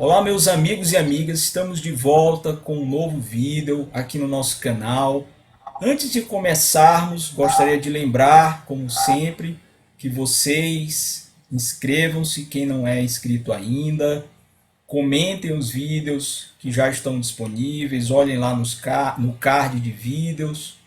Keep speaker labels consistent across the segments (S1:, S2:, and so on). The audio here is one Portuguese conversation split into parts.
S1: Olá, meus amigos e amigas, estamos de volta com um novo vídeo aqui no nosso canal. Antes de começarmos, gostaria de lembrar, como sempre, que vocês inscrevam-se, quem não é inscrito ainda, comentem os vídeos que já estão disponíveis, olhem lá no card de vídeos,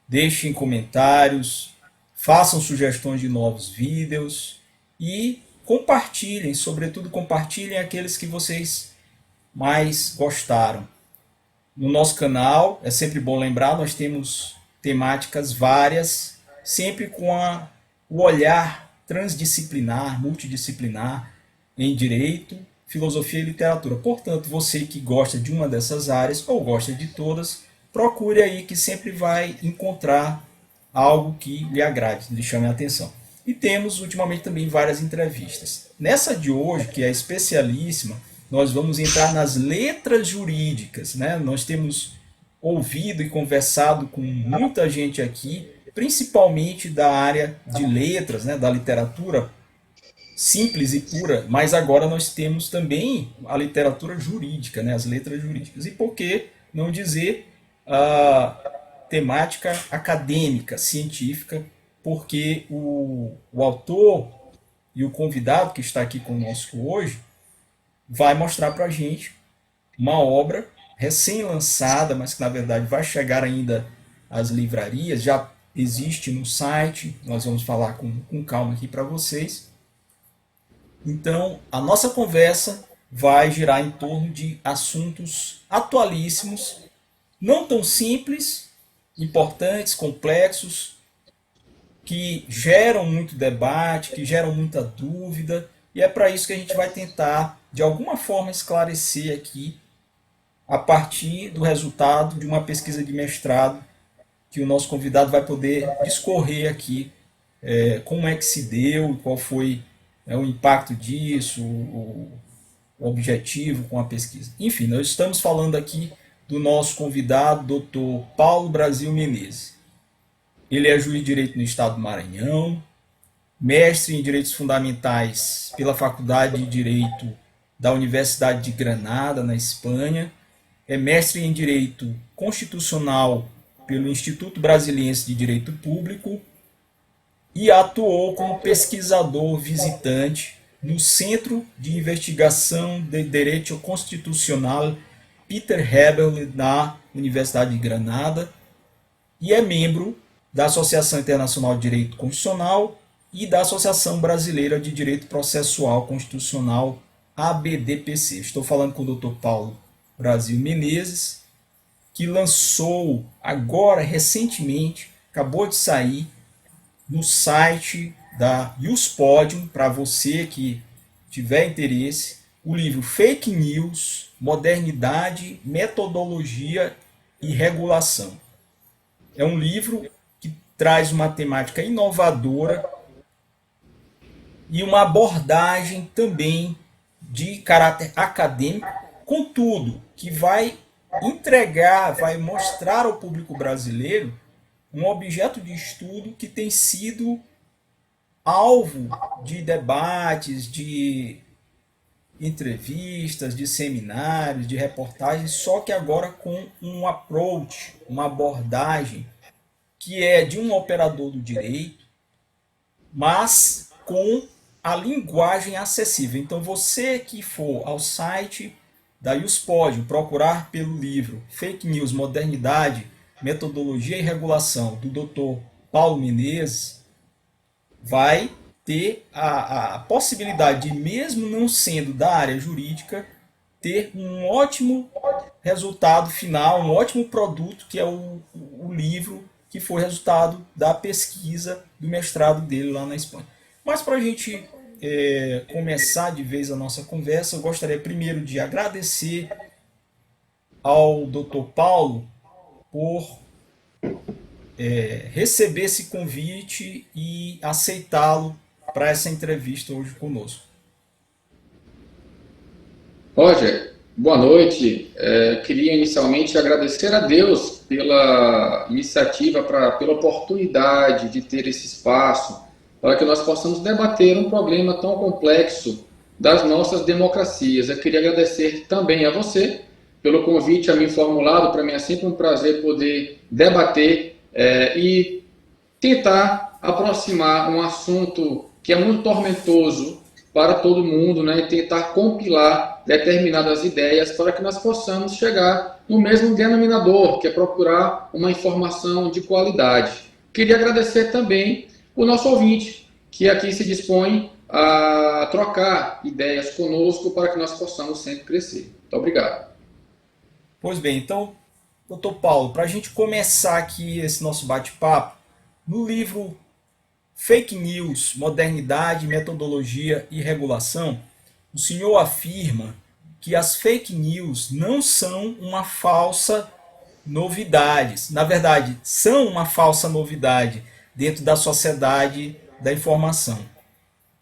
S1: deixem comentários, façam sugestões de novos vídeos e compartilhem, sobretudo compartilhem aqueles que vocês mais gostaram. No nosso canal, é sempre bom lembrar, nós temos temáticas várias, sempre com o olhar transdisciplinar, multidisciplinar em direito, filosofia e literatura. Portanto, você que gosta de uma dessas áreas ou gosta de todas, procure aí que sempre vai encontrar algo que lhe agrade, lhe chame a atenção. E temos ultimamente também várias entrevistas. Nessa de hoje, que é especialíssima, nós vamos entrar nas letras jurídicas, né? Nós temos ouvido e conversado com muita gente aqui, principalmente da área de letras, né? Da literatura simples e pura, mas agora nós temos também a literatura jurídica, né? As letras jurídicas. E por que não dizer a temática acadêmica, científica, porque o autor e o convidado que está aqui conosco hoje vai mostrar para a gente uma obra recém-lançada, mas que na verdade vai chegar ainda às livrarias, já existe no site, nós vamos falar com calma aqui para vocês. Então, a nossa conversa vai girar em torno de assuntos atualíssimos, não tão simples, importantes, complexos, que geram muito debate, que geram muita dúvida, e é para isso que a gente vai tentar, de alguma forma, esclarecer aqui, a partir do resultado de uma pesquisa de mestrado, que o nosso convidado vai poder discorrer aqui como é que se deu, qual foi o impacto disso, o objetivo com a pesquisa. Enfim, nós estamos falando aqui do nosso convidado, Dr. Paulo Brasil Menezes. Ele é juiz de direito no estado do Maranhão, mestre em direitos fundamentais pela Faculdade de Direito da Universidade de Granada, na Espanha, é mestre em direito constitucional pelo Instituto Brasiliense de Direito Público e atuou como pesquisador visitante no Centro de Investigação de Direito Constitucional Peter Hebel, na Universidade de Granada, e é membro da Associação Internacional de Direito Constitucional e da Associação Brasileira de Direito Processual Constitucional, ABDPC. Estou falando com o Dr. Paulo Brasil Menezes, que lançou agora, recentemente, acabou de sair, no site da Juspodium, para você que tiver interesse, o livro Fake News, Modernidade, Metodologia e Regulação. É um livro que traz uma temática inovadora e uma abordagem também de caráter acadêmico, contudo, que vai entregar, vai mostrar ao público brasileiro um objeto de estudo que tem sido alvo de debates, de entrevistas, de seminários, de reportagens, só que agora com um approach, uma abordagem que é de um operador do direito, mas com a linguagem acessível. Então, você que for ao site da Juspodium procurar pelo livro Fake News, Modernidade, Metodologia e Regulação, do Dr. Paulo Menezes, vai ter a possibilidade de, mesmo não sendo da área jurídica, ter um ótimo resultado final, um ótimo produto, que é o livro que foi resultado da pesquisa do mestrado dele lá na Espanha. Mas para a gente começar de vez a nossa conversa, eu gostaria primeiro de agradecer ao Dr. Paulo por receber esse convite e aceitá-lo para essa entrevista hoje conosco.
S2: Roger, boa noite. Queria inicialmente agradecer a Deus pela iniciativa, pela oportunidade de ter esse espaço para que nós possamos debater um problema tão complexo das nossas democracias. Eu queria agradecer também a você pelo convite a mim formulado. Para mim é sempre um prazer poder debater e tentar aproximar um assunto que é muito tormentoso para todo mundo, né, e tentar compilar determinadas ideias para que nós possamos chegar no mesmo denominador, que é procurar uma informação de qualidade. Queria agradecer também o nosso ouvinte, que aqui se dispõe a trocar ideias conosco para que nós possamos sempre crescer. Muito obrigado.
S1: Pois bem, então, doutor Paulo, para a gente começar aqui esse nosso bate-papo, no livro Fake News, Modernidade, Metodologia e Regulação, o senhor afirma que as fake news não são uma falsa novidade. Na verdade, são uma falsa novidade dentro da sociedade da informação.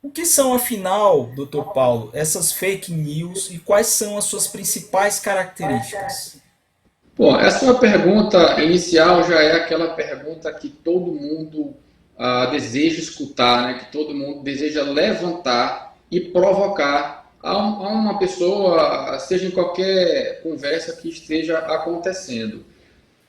S1: O que são, afinal, doutor Paulo, essas fake news e quais são as suas principais características?
S2: Bom, essa sua pergunta inicial já é aquela pergunta que todo mundo deseja escutar, né? Que todo mundo deseja levantar e provocar a uma pessoa, seja em qualquer conversa que esteja acontecendo.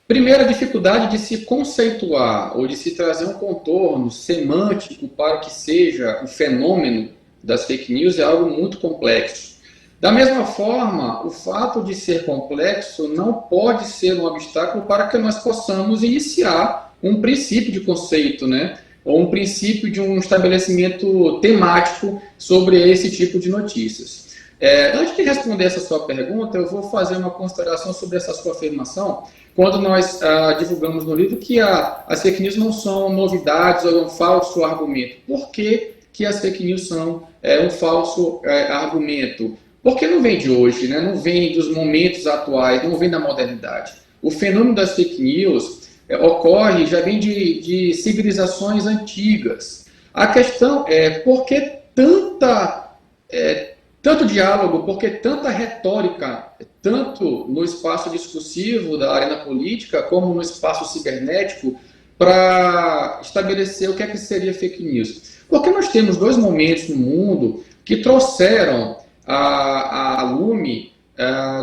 S2: Primeira dificuldade de se conceituar ou de se trazer um contorno semântico para que seja o fenômeno das fake news é algo muito complexo. Da mesma forma, o fato de ser complexo não pode ser um obstáculo para que nós possamos iniciar um princípio de conceito, né? Ou um princípio de um estabelecimento temático sobre esse tipo de notícias. Antes de responder essa sua pergunta, eu vou fazer uma consideração sobre essa sua afirmação, quando nós divulgamos no livro que as fake news não são novidades ou um falso argumento. Por que as fake news são um falso argumento? Porque não vem de hoje, né? Não vem dos momentos atuais, não vem da modernidade. O fenômeno das fake news ocorre, já vem de civilizações antigas. A questão é por que tanto diálogo, por que tanta retórica, tanto no espaço discursivo da arena política, como no espaço cibernético, para estabelecer o que é que seria fake news? Porque nós temos dois momentos no mundo que trouxeram a lume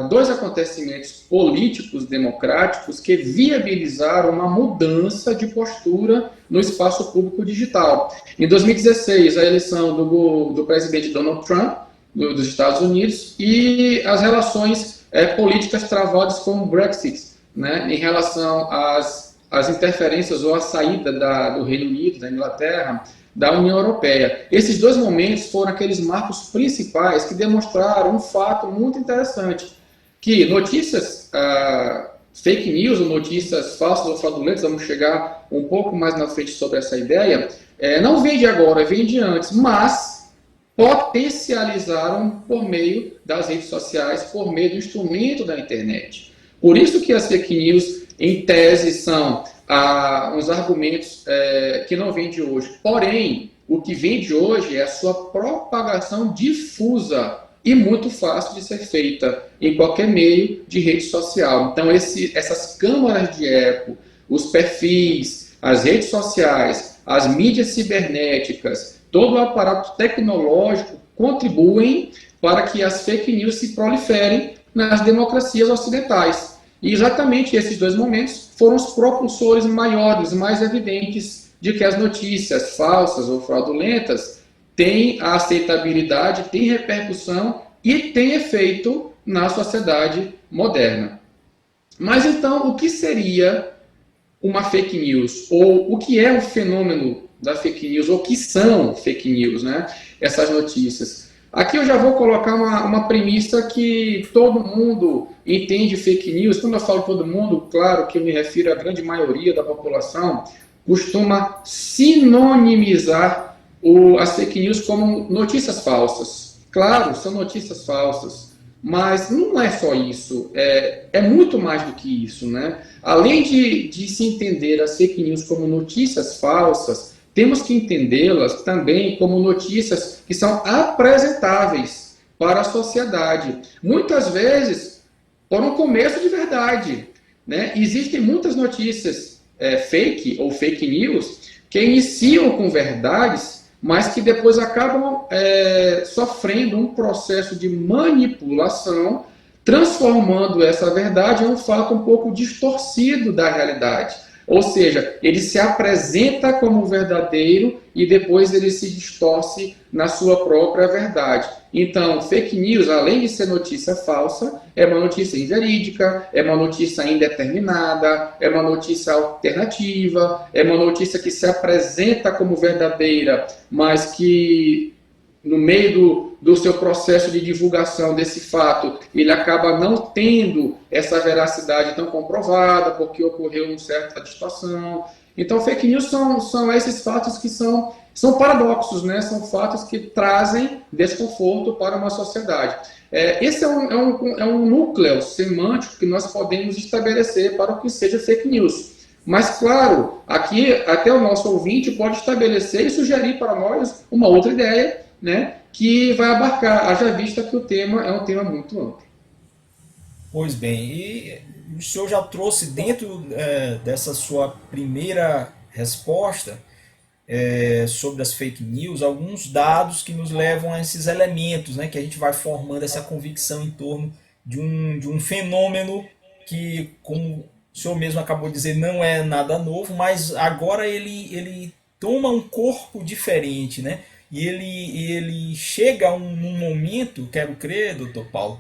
S2: dois acontecimentos políticos democráticos que viabilizaram uma mudança de postura no espaço público digital. Em 2016, a eleição do presidente Donald Trump, dos Estados Unidos, e as relações políticas travadas com o Brexit, né, em relação às interferências ou à saída do Reino Unido, da Inglaterra, da União Europeia. Esses dois momentos foram aqueles marcos principais que demonstraram um fato muito interessante, que notícias fake news, ou notícias falsas ou fraudulentas, vamos chegar um pouco mais na frente sobre essa ideia, não vem de agora, vem de antes, mas potencializaram por meio das redes sociais, por meio do instrumento da internet. Por isso que as fake news, em tese, são uns argumentos que não vêm de hoje. Porém, o que vem de hoje é a sua propagação difusa e muito fácil de ser feita em qualquer meio de rede social. Então, essas câmaras de eco, os perfis, as redes sociais, as mídias cibernéticas, todo o aparato tecnológico contribuem para que as fake news se proliferem nas democracias ocidentais. E exatamente esses dois momentos foram os propulsores maiores, mais evidentes, de que as notícias falsas ou fraudulentas têm a aceitabilidade, têm repercussão e têm efeito na sociedade moderna. Mas então, o que seria uma fake news? Ou o que é o fenômeno da fake news? Ou o que são fake news, né? Essas notícias. Aqui eu já vou colocar uma premissa que todo mundo entende fake news. Quando eu falo todo mundo, claro que eu me refiro à grande maioria da população, costuma sinonimizar as fake news como notícias falsas. Claro, são notícias falsas, mas não é só isso, é muito mais do que isso, né? Além de se entender as fake news como notícias falsas, temos que entendê-las também como notícias que são apresentáveis para a sociedade. Muitas vezes, por um começo de verdade, né? Existem muitas notícias fake ou fake news que iniciam com verdades, mas que depois acabam sofrendo um processo de manipulação, transformando essa verdade em um fato um pouco distorcido da realidade. Ou seja, ele se apresenta como verdadeiro e depois ele se distorce na sua própria verdade. Então, fake news, além de ser notícia falsa, é uma notícia inverídica, é uma notícia indeterminada, é uma notícia alternativa, é uma notícia que se apresenta como verdadeira, mas que no meio do seu processo de divulgação desse fato, ele acaba não tendo essa veracidade tão comprovada, porque ocorreu uma certa distorção. Então, fake news são esses fatos que são paradoxos, né? São fatos que trazem desconforto para uma sociedade. Esse é um núcleo semântico que nós podemos estabelecer para o que seja fake news. Mas, claro, aqui até o nosso ouvinte pode estabelecer e sugerir para nós uma outra ideia, né, que vai abarcar, haja vista que o tema é um tema muito amplo.
S1: Pois bem, e o senhor já trouxe dentro dessa sua primeira resposta sobre as fake news alguns dados que nos levam a esses elementos, né, que a gente vai formando essa convicção em torno de um fenômeno que, como o senhor mesmo acabou de dizer, não é nada novo, mas agora ele toma um corpo diferente, né? E ele chega num momento, quero crer, doutor Paulo,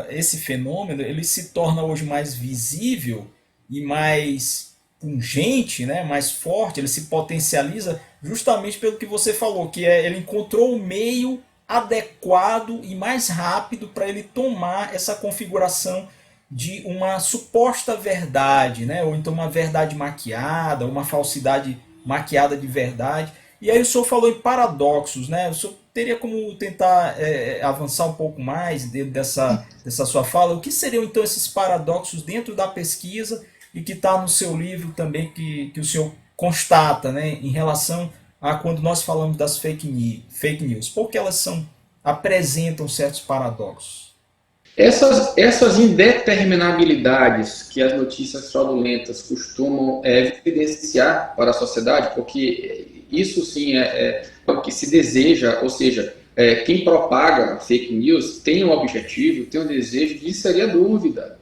S1: esse fenômeno ele se torna hoje mais visível e mais pungente, né, mais forte, ele se potencializa justamente pelo que você falou, que ele encontrou o meio adequado e mais rápido para ele tomar essa configuração de uma suposta verdade, né, ou então uma verdade maquiada, uma falsidade maquiada de verdade. E aí o senhor falou em paradoxos, né? O senhor teria como tentar avançar um pouco mais dentro dessa sua fala? O que seriam então esses paradoxos dentro da pesquisa e que está no seu livro também que o senhor constata, né? Em relação a quando nós falamos das fake news? Porque elas apresentam certos paradoxos.
S2: Essas indeterminabilidades que as notícias fraudulentas costumam evidenciar para a sociedade, porque isso sim é o que se deseja, ou seja, quem propaga fake news tem um objetivo, tem um desejo de inserir a dúvida,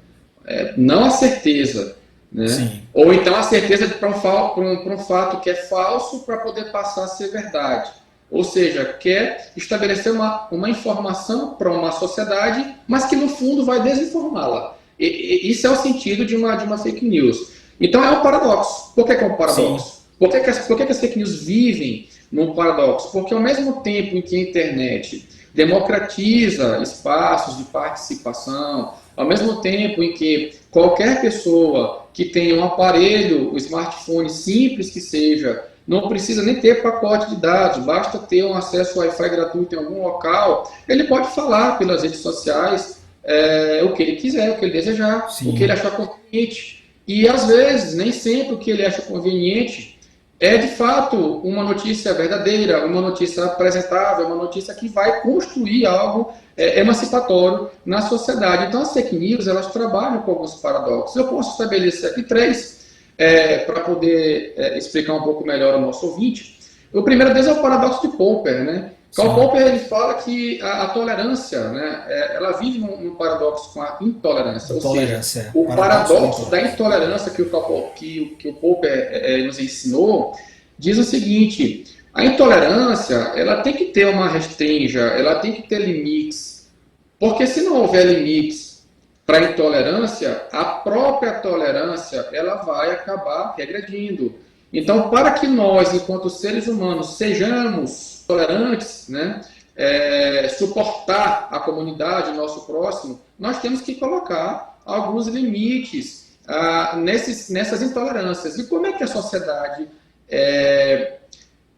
S2: não a certeza. Né?
S1: Sim.
S2: Ou então a certeza para um fato que é falso para poder passar a ser verdade. Ou seja, quer estabelecer uma informação para uma sociedade, mas que no fundo vai desinformá-la. Isso é o sentido de uma fake news. Então é um paradoxo. Por que é um paradoxo? Por que as fake news vivem num paradoxo? Porque ao mesmo tempo em que a internet democratiza espaços de participação, ao mesmo tempo em que qualquer pessoa que tenha um aparelho, um smartphone simples que seja, não precisa nem ter pacote de dados, basta ter um acesso Wi-Fi gratuito em algum local, ele pode falar pelas redes sociais o que ele quiser, o que ele desejar,
S1: Sim.
S2: o que ele achar conveniente. E às vezes, nem sempre o que ele acha conveniente é de fato uma notícia verdadeira, uma notícia apresentável, uma notícia que vai construir algo emancipatório na sociedade. Então as fake news, elas trabalham com alguns paradoxos. Eu posso estabelecer aqui três para poder explicar um pouco melhor ao nosso ouvinte. O primeiro deles é o paradoxo de Popper, né? Karl Popper ele fala que a tolerância, né, ela vive num paradoxo com a intolerância, ou seja, o paradoxo da intolerância que o Popper nos ensinou diz o seguinte: a intolerância ela tem que ter uma restrinja, ela tem que ter limites, porque se não houver limites para a intolerância, a própria tolerância ela vai acabar regredindo. Então, para que nós, enquanto seres humanos, sejamos tolerantes, né, suportar a comunidade, o nosso próximo, nós temos que colocar alguns limites nessas intolerâncias. E como é que a sociedade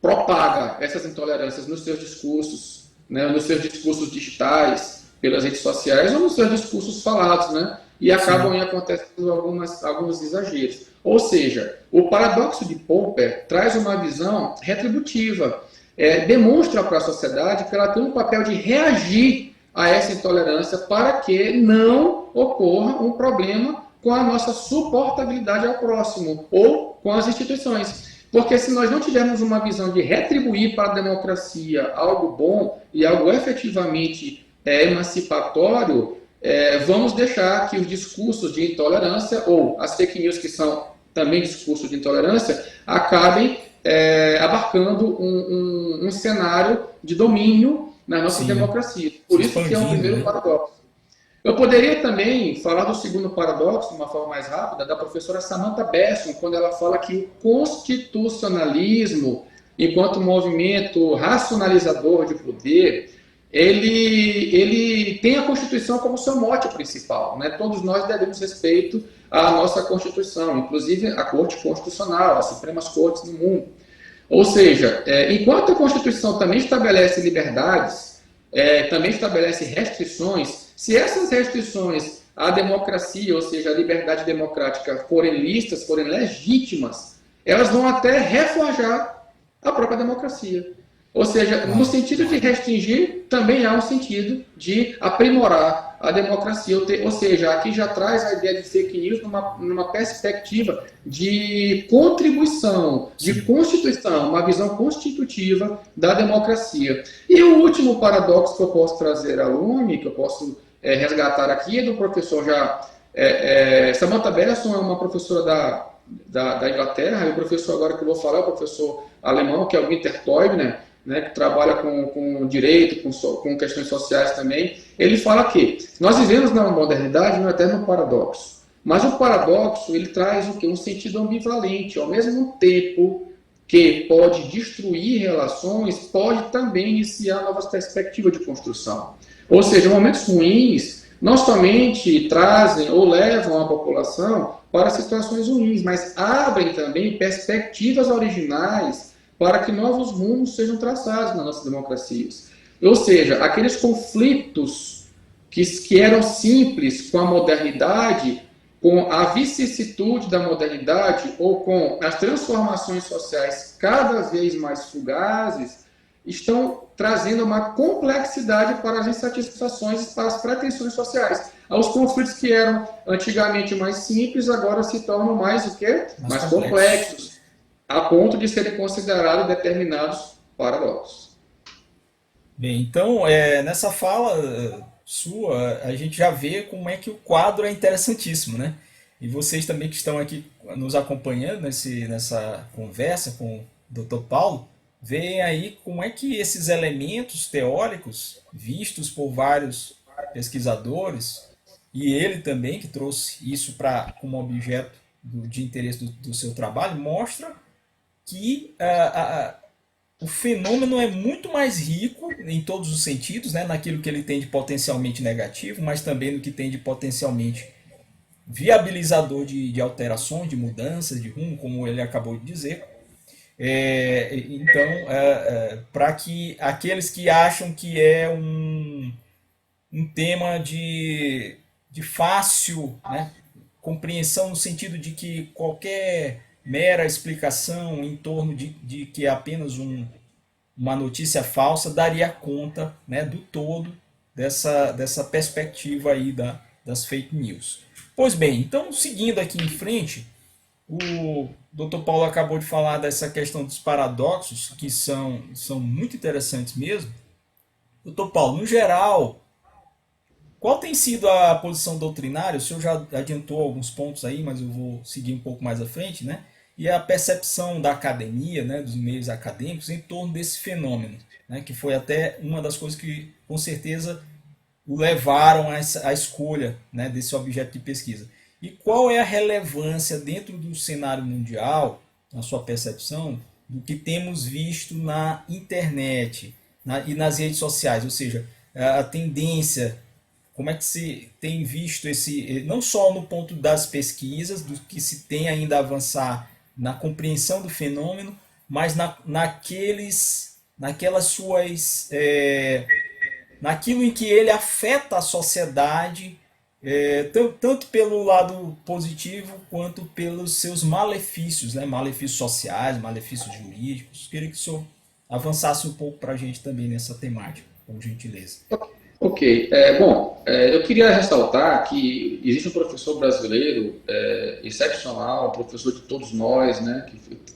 S2: propaga essas intolerâncias nos seus discursos, né, nos seus discursos digitais, pelas redes sociais ou nos seus discursos falados, né? E acabam acontecendo alguns exageros. Ou seja, o paradoxo de Popper traz uma visão retributiva, demonstra para a sociedade que ela tem um papel de reagir a essa intolerância para que não ocorra um problema com a nossa suportabilidade ao próximo ou com as instituições. Porque se nós não tivermos uma visão de retribuir para a democracia algo bom e algo efetivamente emancipatório, vamos deixar que os discursos de intolerância ou as fake news, que são também discursos de intolerância, acabem abarcando um cenário de domínio na nossa
S1: Sim,
S2: democracia.
S1: se
S2: Por isso que é um
S1: expandindo,
S2: primeiro
S1: né?
S2: paradoxo. Eu poderia também falar do segundo paradoxo, de uma forma mais rápida, da professora Samantha Besson, quando ela fala que o constitucionalismo, enquanto movimento racionalizador de poder, ele tem a Constituição como seu mote principal. Né? Todos nós devemos respeito à nossa Constituição, inclusive a Corte Constitucional, as Supremas Cortes do mundo. Ou seja, enquanto a Constituição também estabelece liberdades, também estabelece restrições, se essas restrições à democracia, ou seja, à liberdade democrática, forem listas, forem legítimas, elas vão até reforjar a própria democracia. Ou seja, no
S1: Claro.
S2: sentido de restringir, também há um sentido de aprimorar a democracia. Ou seja, aqui já traz a ideia de fake news numa perspectiva de contribuição, de
S1: Sim.
S2: constituição, uma visão constitutiva da democracia. E o último paradoxo que eu posso trazer ao lume, que eu posso resgatar aqui, é do professor já. Samantha Besson é uma professora da Inglaterra, e o professor agora que eu vou falar é o professor alemão, que é o Günter Teubner, né, que trabalha com direito, com questões sociais também. Ele fala que nós vivemos na modernidade no eterno paradoxo. Mas o paradoxo ele traz o quê? Um sentido ambivalente. Ao mesmo tempo que pode destruir relações, pode também iniciar novas perspectivas de construção. Ou seja, momentos ruins não somente trazem ou levam a população para situações ruins, mas abrem também perspectivas originais para que novos rumos sejam traçados nas nossas democracias. Ou seja, aqueles conflitos que eram simples com a modernidade, com a vicissitude da modernidade ou com as transformações sociais cada vez mais fugazes, estão trazendo uma complexidade para as insatisfações e para as pretensões sociais. Os conflitos que eram antigamente mais simples agora se tornam mais o quê?
S1: Mais
S2: Mais
S1: complexos.
S2: complexos, a ponto de serem considerados determinados paradoxos.
S1: Bem, então, nessa fala sua, a gente já vê como é que o quadro é interessantíssimo, né? E vocês também que estão aqui nos acompanhando nessa conversa com o Dr. Paulo, veem aí como é que esses elementos teóricos, vistos por vários pesquisadores, e ele também, que trouxe isso como objeto de interesse do seu trabalho, mostra que o fenômeno é muito mais rico em todos os sentidos, né? Naquilo que ele tem de potencialmente negativo, mas também no que tem de potencialmente viabilizador de alterações, de mudanças, de rumo, como ele acabou de dizer. Então, para que aqueles que acham que é um tema de fácil, né, compreensão, no sentido de que qualquer mera explicação em torno de que é apenas uma notícia falsa daria conta, né, do todo dessa perspectiva aí das fake news. Pois bem, então seguindo aqui em frente, o Dr. Paulo acabou de falar dessa questão dos paradoxos, que são muito interessantes mesmo. Dr. Paulo, no geral, qual tem sido a posição doutrinária? O senhor já adiantou alguns pontos aí, mas eu vou seguir um pouco mais à frente, né? E a percepção da academia, né, dos meios acadêmicos, em torno desse fenômeno, né, que foi até uma das coisas que, com certeza, o levaram à escolha, né, desse objeto de pesquisa. E qual é a relevância dentro do cenário mundial, na sua percepção, do que temos visto na internet e nas redes sociais? Ou seja, a tendência, como é que se tem visto esse, não só no ponto das pesquisas, do que se tem ainda a avançar na compreensão do fenômeno, mas naquelas suas, naquilo em que ele afeta a sociedade, tanto pelo lado positivo quanto pelos seus malefícios, né? Malefícios sociais, malefícios jurídicos. Queria que o senhor avançasse um pouco para a gente também nessa temática, com gentileza.
S2: Ok. Bom, eu queria ressaltar que existe um professor brasileiro excepcional, um professor de todos nós, né,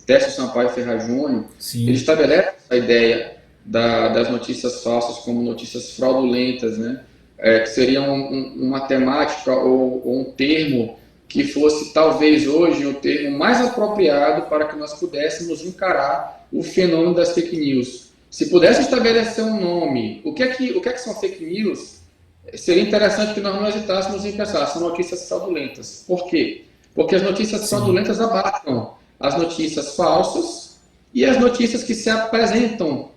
S2: Técio Sampaio Ferraz Júnior. Ele
S1: Sim,
S2: estabelece a ideia das notícias falsas como notícias fraudulentas, né, que seria uma temática ou um termo que fosse talvez hoje o termo mais apropriado para que nós pudéssemos encarar o fenômeno das fake news. Se pudesse estabelecer um nome, o que é que são fake news? Seria interessante que nós não hesitássemos em pensar, são notícias fraudulentas. Por quê? Porque as notícias
S1: sim,
S2: fraudulentas abarcam as notícias falsas e as notícias que se apresentam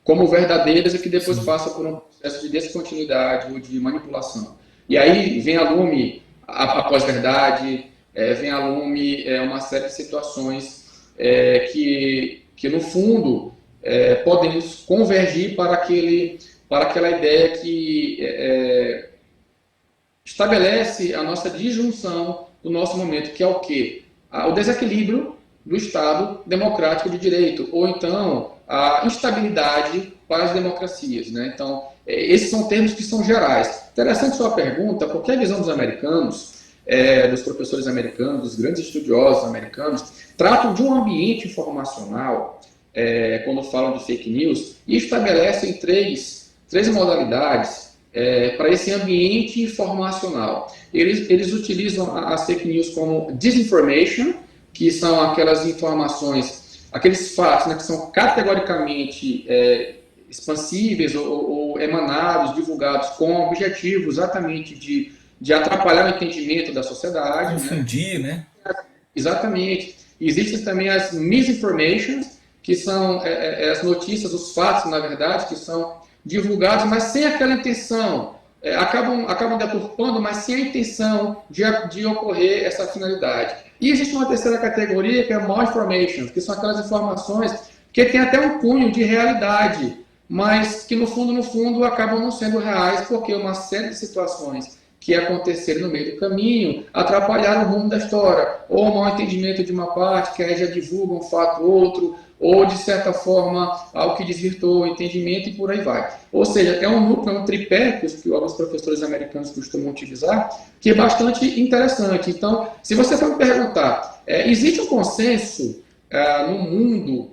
S2: como verdadeiras e que depois
S1: sim.
S2: passam por um processo de descontinuidade ou de manipulação. E aí vem a lume a pós-verdade, vem a lume uma série de situações que no fundo, podemos convergir para aquela ideia que estabelece a nossa disjunção do nosso momento, que é o quê? O desequilíbrio do Estado democrático de direito, ou então a instabilidade para as democracias. Né? Então, esses são termos que são gerais. Interessante sua pergunta, porque a visão dos americanos, dos professores americanos, dos grandes estudiosos americanos, tratam de um ambiente informacional, quando falam de fake news, e estabelecem três modalidades para esse ambiente informacional. Eles utilizam as fake news como disinformation, que são aquelas informações, aqueles fatos, né, que são categoricamente expansíveis ou emanados, divulgados com o objetivo exatamente de atrapalhar o entendimento da sociedade. Né?
S1: Confundir, né?
S2: Exatamente. Existem também as misinformations, que são as notícias, os fatos, na verdade, que são divulgados, mas sem aquela intenção. Acabam deturpando, mas sem a intenção de ocorrer essa finalidade. E existe uma terceira categoria, que é malformations, que são aquelas informações que têm até um cunho de realidade, mas que no fundo, acabam não sendo reais, porque uma série de situações que aconteceram no meio do caminho atrapalharam o rumo da história, ou o mau entendimento de uma parte, que aí já divulga um fato outro, ou de certa forma algo que desvirtuou o entendimento e por aí vai. Ou seja, é um núcleo, um tripé que alguns professores americanos costumam utilizar, que é bastante interessante. Então, se você for me perguntar, existe um consenso no mundo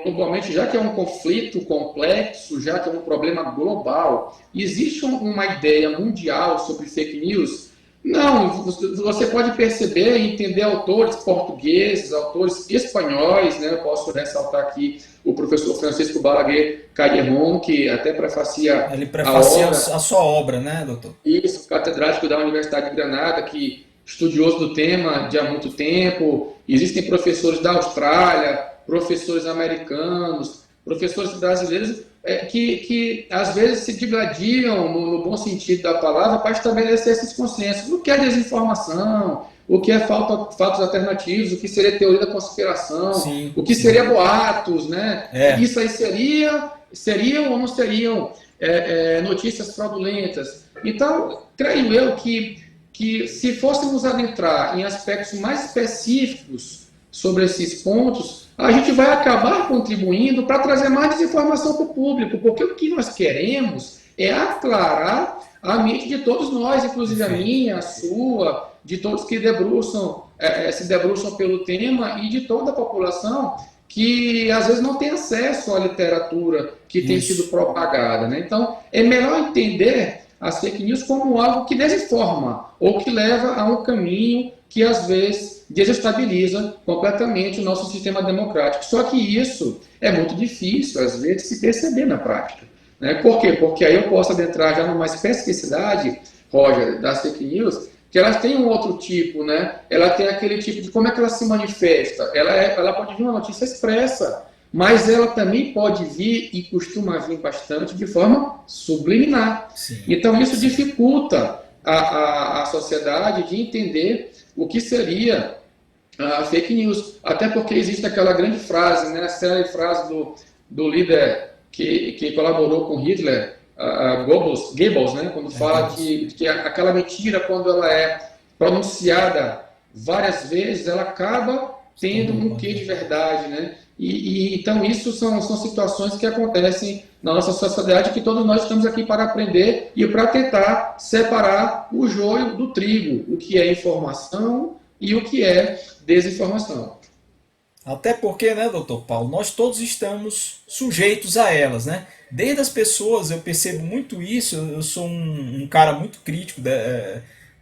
S2: globalmente, já que é um conflito complexo, já que é um problema global, existe uma ideia mundial sobre fake news? Não, você pode perceber e entender autores portugueses, autores espanhóis, né? Eu posso ressaltar aqui o professor Francisco Balaguer Callejon, que até prefacia
S1: Ele
S2: a
S1: prefacia
S2: obra,
S1: a sua obra, né, doutor?
S2: isso, catedrático da Universidade de Granada, que estudioso do tema de há muito tempo. Existem professores da Austrália, professores americanos, professores brasileiros que às vezes se digladiam no bom sentido da palavra para estabelecer esses consensos. O que é desinformação? O que é fatos alternativos? O que seria teoria da conspiração?
S1: Sim,
S2: O que
S1: sim.
S2: seria boatos? Né?
S1: É,
S2: Isso aí seriam ou não seriam notícias fraudulentas? Então, creio eu que se fôssemos adentrar em aspectos mais específicos sobre esses pontos, a gente vai acabar contribuindo para trazer mais desinformação para o público, porque o que nós queremos é aclarar a mente de todos nós, inclusive a
S1: perfeito.
S2: minha, a sua, de todos que se debruçam pelo tema e de toda a população que às vezes não tem acesso à literatura que tem sido
S1: Isso.
S2: propagada. Né? Então, é melhor entender as fake news como algo que desinforma ou que leva a um caminho que às vezes desestabiliza completamente o nosso sistema democrático. Só que isso é muito difícil, às vezes, de se perceber na prática. Né? Por quê? Porque aí eu posso adentrar já numa especificidade, Roger, das fake news, que elas têm um outro tipo, né? Ela tem aquele tipo de como é que ela se manifesta. Ela pode vir uma notícia expressa, mas ela também pode vir e costuma vir bastante de forma subliminar.
S1: Sim,
S2: Então, isso
S1: sim.
S2: dificulta a sociedade de entender o que seria a fake news. Até porque existe aquela grande frase, né, a célebre frase do líder que colaborou com Hitler, Goebbels, né, quando
S1: É
S2: fala
S1: Goebbels.
S2: que aquela mentira, quando ela é pronunciada várias vezes, ela acaba
S1: Se
S2: tendo
S1: tornou
S2: um
S1: uma
S2: quê de
S1: verdade.
S2: verdade, né? Então, isso são situações que acontecem na nossa sociedade que todos nós estamos aqui para aprender e para tentar separar o joio do trigo, o que é informação e o que é desinformação.
S1: Até porque, né, doutor Paulo, nós todos estamos sujeitos a elas, né? Desde as pessoas, eu percebo muito isso, eu sou um cara muito crítico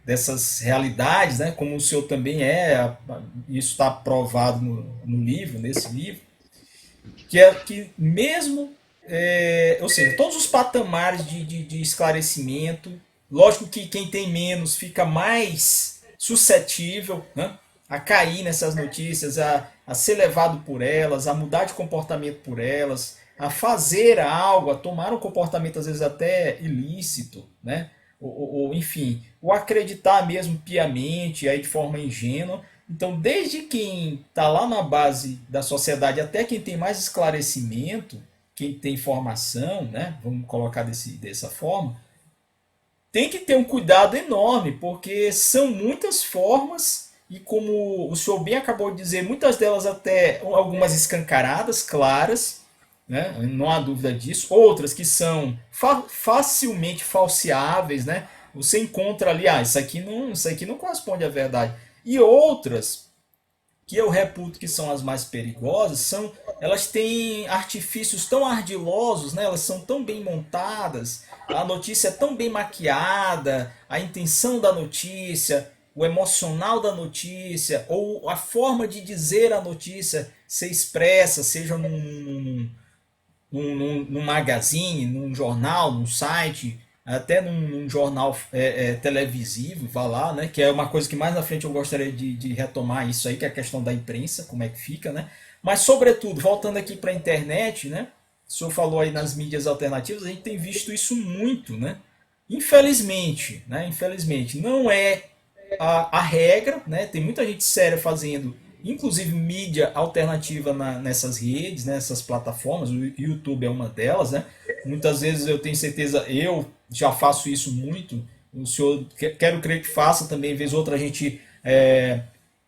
S1: dessas realidades, né? Como o senhor também é, isso está provado no livro, nesse livro, que é que mesmo, ou seja, todos os patamares de esclarecimento, lógico que quem tem menos fica mais suscetível, né, a cair nessas notícias, a ser levado por elas, a mudar de comportamento por elas, a fazer algo, a tomar um comportamento às vezes até ilícito, né? Enfim, o acreditar mesmo piamente, aí de forma ingênua. Então, desde quem está lá na base da sociedade até quem tem mais esclarecimento, quem tem formação, né? Vamos colocar dessa forma, tem que ter um cuidado enorme, porque são muitas formas e como o senhor bem acabou de dizer, muitas delas até algumas escancaradas, claras, né? Não há dúvida disso. Outras que são facilmente falseáveis, né? Você encontra ali, isso aqui não corresponde à verdade. E outras que eu reputo que são as mais perigosas, elas têm artifícios tão ardilosos, né? Elas são tão bem montadas, a notícia é tão bem maquiada, a intenção da notícia, o emocional da notícia, ou a forma de dizer a notícia ser expressa, seja num magazine, num jornal, num site, até num jornal televisivo, vá lá, né? Que é uma coisa que mais na frente eu gostaria de retomar isso aí, que é a questão da imprensa, como é que fica, né? Mas, sobretudo, voltando aqui para a internet, né? O senhor falou aí nas mídias alternativas, a gente tem visto isso muito, né? Infelizmente, né? Infelizmente, não é a regra, né? Tem muita gente séria fazendo, inclusive mídia alternativa nessas redes, nessas plataformas. O YouTube é uma delas, né? Muitas vezes eu tenho certeza, eu já faço isso muito. O senhor quero crer que faça também, vez ou outra a gente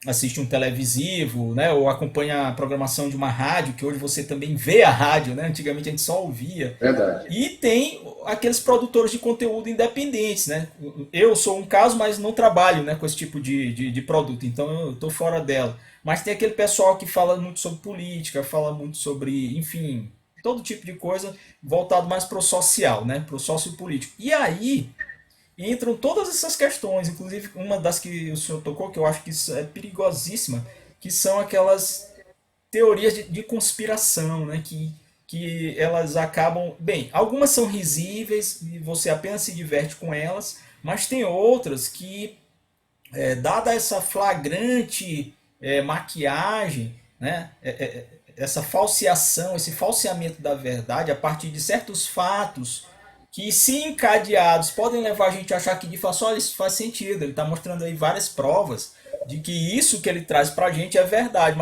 S1: assiste um televisivo, né, ou acompanha a programação de uma rádio, que hoje você também vê a rádio, né? Antigamente a gente só ouvia.
S2: Verdade.
S1: E tem aqueles produtores de conteúdo independentes, né? Eu sou um caso, mas não trabalho, né, com esse tipo de produto, então eu estou fora dela. Mas tem aquele pessoal que fala muito sobre política, fala muito sobre, enfim, todo tipo de coisa voltado mais para o social, né, para o sociopolítico. E aí entram todas essas questões, inclusive uma das que o senhor tocou, que eu acho que isso é perigosíssima, que são aquelas teorias de conspiração, né? Que elas acabam. Bem, algumas são risíveis e você apenas se diverte com elas, mas tem outras que, dada essa flagrante maquiagem, né? Essa falseação, esse falseamento da verdade a partir de certos fatos que, se encadeados, podem levar a gente a achar que de fato, olha, isso faz sentido. Ele está mostrando aí várias provas de que isso que ele traz para a gente é verdade.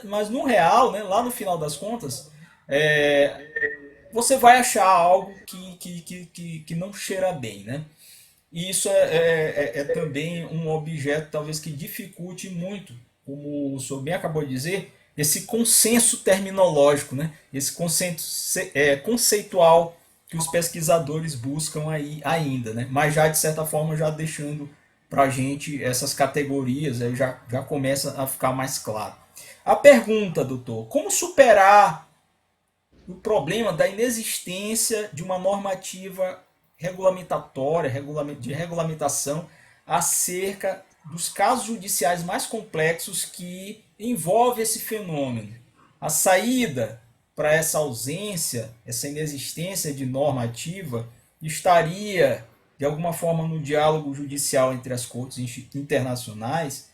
S1: Mas no real, né, lá no final das contas, você vai achar algo que não cheira bem. Né? E isso é também um objeto talvez que dificulte muito, como o senhor bem acabou de dizer, esse consenso terminológico, né? Esse consenso conceitual que os pesquisadores buscam aí ainda, né? Mas já de certa forma já deixando para a gente essas categorias, aí já começa a ficar mais claro. A pergunta, doutor, como superar o problema da inexistência de uma normativa regulamentatória, de regulamentação acerca dos casos judiciais mais complexos que envolve esse fenômeno? A saída para essa ausência, essa inexistência de normativa, estaria de alguma forma no diálogo judicial entre as cortes internacionais,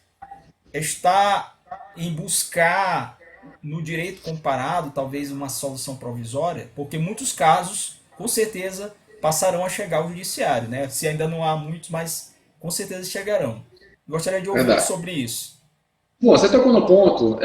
S1: está em buscar no direito comparado talvez uma solução provisória, porque muitos casos com certeza passarão a chegar ao judiciário, né? Se ainda não há muitos, mas com certeza chegarão. Gostaria de ouvir
S2: Verdade.
S1: sobre isso.
S2: Bom, você tocou no ponto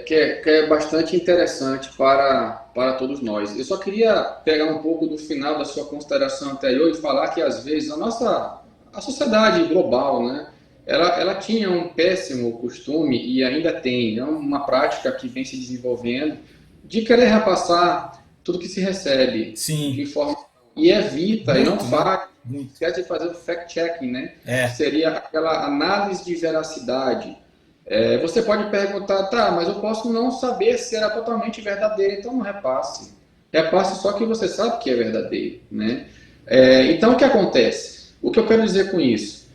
S2: que é bastante interessante para todos nós. Eu só queria pegar um pouco do final da sua consideração anterior e falar que, às vezes, a sociedade global, né, ela tinha um péssimo costume, e ainda tem, é uma prática que vem se desenvolvendo, de querer repassar tudo que se recebe de
S1: Sim,
S2: informação e evita e não
S1: muito, né?
S2: faz,
S1: Muito.
S2: esquece de fazer o fact-checking, né? Que
S1: É,
S2: seria aquela análise de veracidade. Você pode perguntar, tá, mas eu posso não saber se era totalmente verdadeiro, então não repasse. Repasse só que você sabe que é verdadeiro, né? Então, o que acontece? O que eu quero dizer com isso?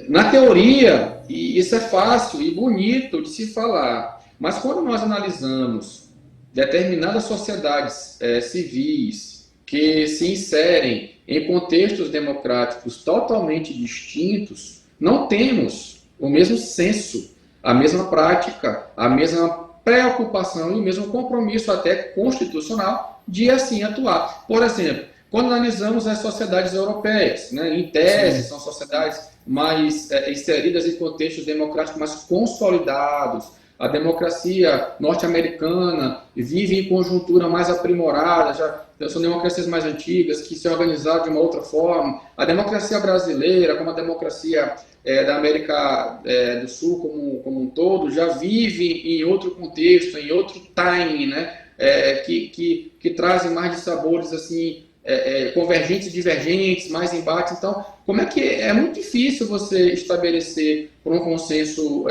S2: Na teoria, e isso é fácil e bonito de se falar, mas quando nós analisamos determinadas sociedades civis que se inserem em contextos democráticos totalmente distintos, não temos o mesmo senso, a mesma prática, a mesma preocupação e o mesmo compromisso até constitucional de assim atuar. Por exemplo, quando analisamos as sociedades europeias, né, em tese,
S1: sim,
S2: são sociedades mais inseridas em contextos democráticos mais consolidados. A democracia norte-americana vive em conjuntura mais aprimorada, já são democracias mais antigas, que se organizaram de uma outra forma. A democracia brasileira, como a democracia da América do Sul como um todo, já vive em outro contexto, em outro time, né? Que trazem mais de sabores assim, convergentes e divergentes, mais embates. Então, como é que é muito difícil você estabelecer por um consenso